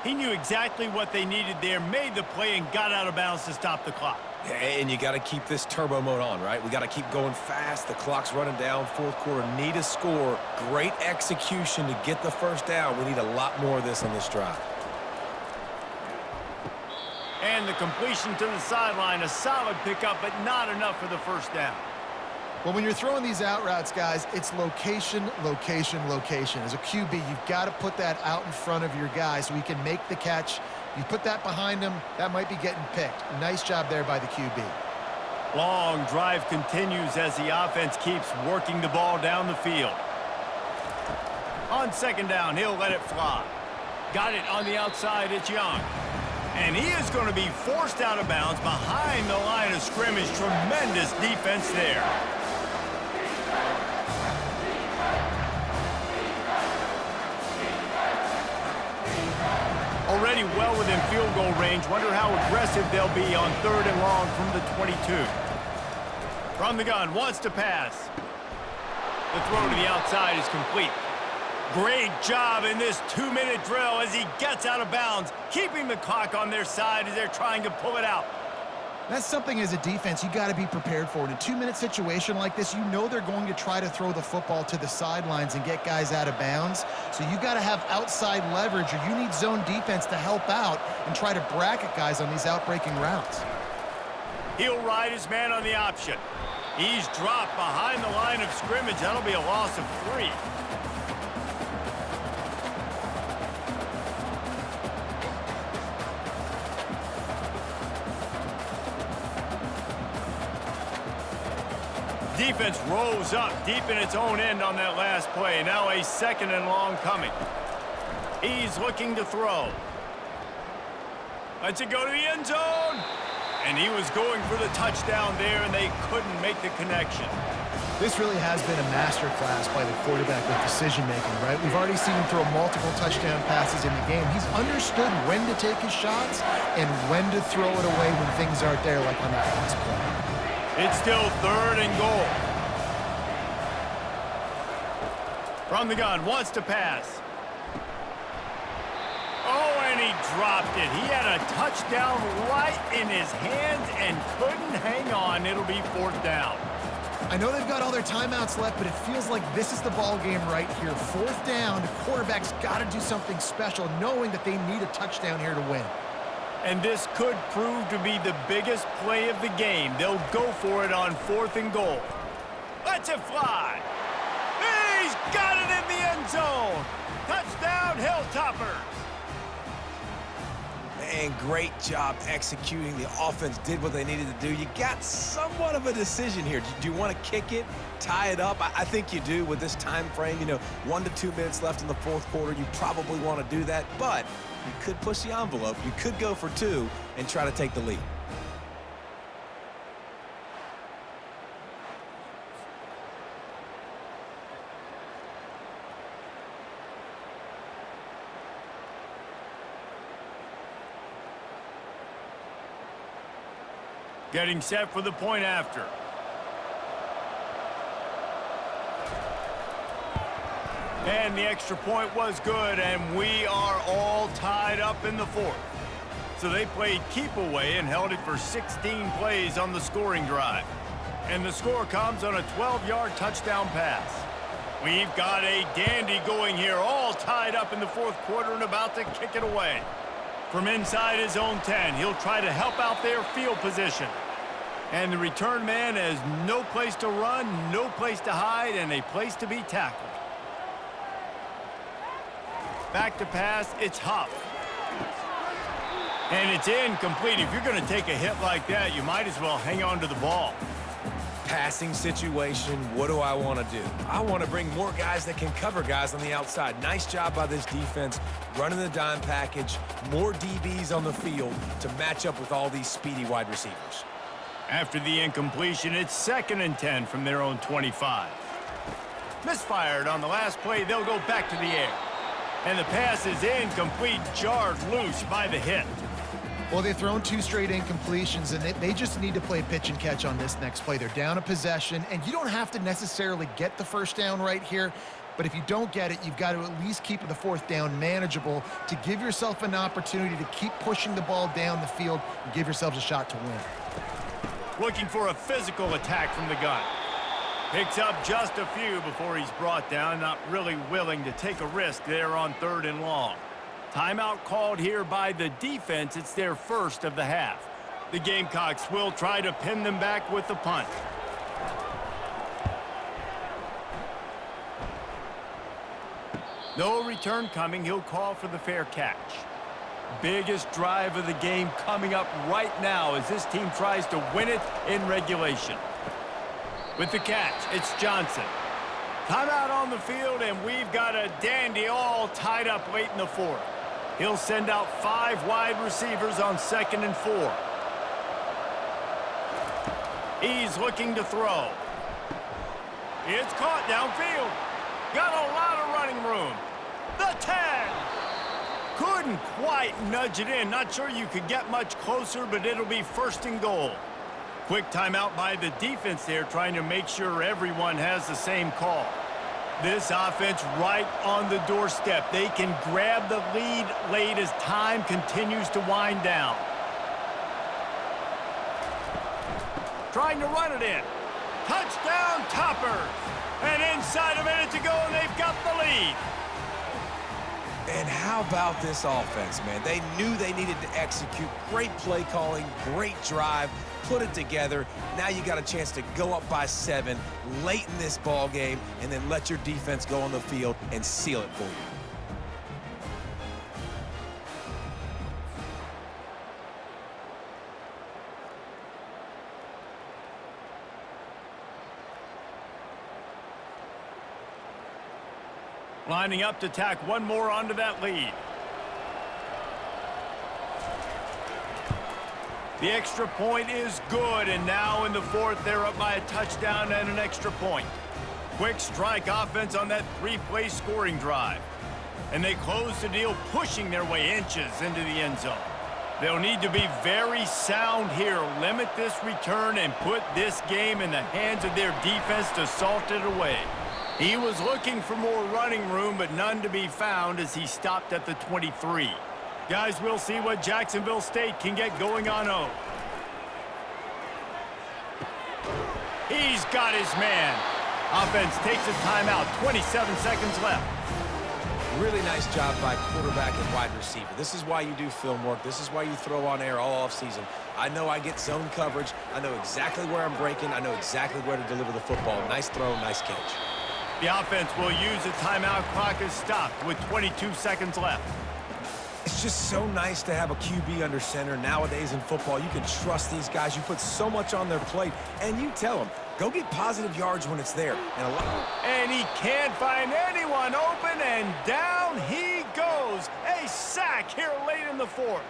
He knew exactly what they needed there, made the play, and got out of bounds to stop the clock. And you got to keep this turbo mode on, right? We got to keep going fast. The clock's running down. 4th quarter, need a score. Great execution to get the first down. We need a lot more of this on this drive. And the completion to the sideline, a solid pickup, but not enough for the first down. Well, when you're throwing these out routes, guys, it's location, location, location. As a QB, you've got to put that out in front of your guy so he can make the catch. You put that behind him, that might be getting picked. Nice job there by the QB. Long drive continues as the offense keeps working the ball down the field. On second down, he'll let it fly. Got it on the outside, it's Young. And he is going to be forced out of bounds behind the line of scrimmage. Tremendous defense there. Already well within field goal range. Wonder how aggressive they'll be on 3rd and long from the 22. From the gun, wants to pass. The throw to the outside is complete. Great job in this 2-minute drill as he gets out of bounds, keeping the clock on their side as they're trying to pull it out. That's something as a defense you got to be prepared for. In a 2-minute situation like this, you know they're going to try to throw the football to the sidelines and get guys out of bounds. So you got to have outside leverage, or you need zone defense to help out and try to bracket guys on these outbreaking routes. He'll ride his man on the option. He's dropped behind the line of scrimmage. That'll be a loss of 3. defense rose up deep in its own end on that last play. Now a 2nd and long coming. He's looking to throw. Lets it go to the end zone. And he was going for the touchdown there, and they couldn't make the connection. This really has been a masterclass by the quarterback with decision-making, right? We've already seen him throw multiple touchdown passes in the game. He's understood when to take his shots and when to throw it away when things aren't there, like on that last play. It's still 3rd and goal. From the gun, wants to pass. Oh, and he dropped it. He had a touchdown right in his hands and couldn't hang on. It'll be 4th down. I know they've got all their timeouts left, but it feels like this is the ball game right here. 4th down, the quarterback's got to do something special, knowing that they need a touchdown here to win. And this could prove to be the biggest play of the game. They'll go for it on 4th and goal. Lets it fly. He's got it in the end zone. Touchdown, Hilltoppers. Man, great job executing. The offense did what they needed to do. You got somewhat of a decision here. Do you want to kick it, tie it up? I think you do with this time frame. 1 to 2 minutes left in the 4th quarter. You probably want to do that, but you could push the envelope. You could go for 2 and try to take the lead. Getting set for the point after. And the extra point was good, and we are all tied up in the 4th. So they played keep away and held it for 16 plays on the scoring drive. And the score comes on a 12-yard touchdown pass. We've got a dandy going here, all tied up in the 4th quarter and about to kick it away. From inside his own 10, he'll try to help out their field position. And the return man has no place to run, no place to hide, and a place to be tackled. Back to pass, it's Huff. And it's incomplete. If you're going to take a hit like that, you might as well hang on to the ball. Passing situation, what do I want to do? I want to bring more guys that can cover guys on the outside. Nice job by this defense, running the dime package, more DBs on the field to match up with all these speedy wide receivers. After the incompletion, it's 2nd and 10 from their own 25. Misfired on the last play, they'll go back to the air. And the pass is incomplete, jarred loose by the hit. Well, they've thrown 2 straight incompletions, and they just need to play pitch and catch on this next play. They're down a possession, and you don't have to necessarily get the 1st down right here, but if you don't get it, you've got to at least keep the 4th down manageable to give yourself an opportunity to keep pushing the ball down the field and give yourselves a shot to win. Looking for a physical attack from the gun. Picks up just a few before he's brought down, not really willing to take a risk there on 3rd and long. Timeout called here by the defense. It's their 1st of the half. The Gamecocks will try to pin them back with the punt. No return coming. He'll call for the fair catch. Biggest drive of the game coming up right now as this team tries to win it in regulation. With the catch, it's Johnson. Timeout on the field, and we've got a dandy all tied up late in the 4th. He'll send out 5 wide receivers on 2nd and 4. He's looking to throw. It's caught downfield. Got a lot of running room. The 10. Couldn't quite nudge it in. Not sure you could get much closer, but it'll be 1st and goal. Quick timeout by the defense there, trying to make sure everyone has the same call. This offense right on the doorstep. They can grab the lead late as time continues to wind down. Trying to run it in. Touchdown, Toppers. And inside a minute to go, and they've got the lead. And how about this offense, man? They knew they needed to execute. Great play calling, great drive, put it together. Now you got a chance to go up by 7 late in this ball game and then let your defense go on the field and seal it for you. Lining up to tack one more onto that lead. The extra point is good, and now in the fourth, they're up by a touchdown and an extra point. Quick strike offense on that three-play scoring drive. And they close the deal, pushing their way inches into the end zone. They'll need to be very sound here, limit this return, and put this game in the hands of their defense to salt it away. He was looking for more running room, but none to be found as he stopped at the 23. Guys, we'll see what Jacksonville State can get going on O. He's got his man. Offense takes a timeout, 27 seconds left. Really nice job by quarterback and wide receiver. This is why you do film work. This is why you throw on air all offseason. I know I get zone coverage. I know exactly where I'm breaking. I know exactly where to deliver the football. Nice throw, nice catch. The offense will use the timeout. Clock is stopped with 22 seconds left. It's just so nice to have a QB under center. Nowadays in football, you can trust these guys. You put so much on their plate, and you tell them, go get positive yards when it's there. And he can't find anyone open, and down he goes. A sack here late in the fourth.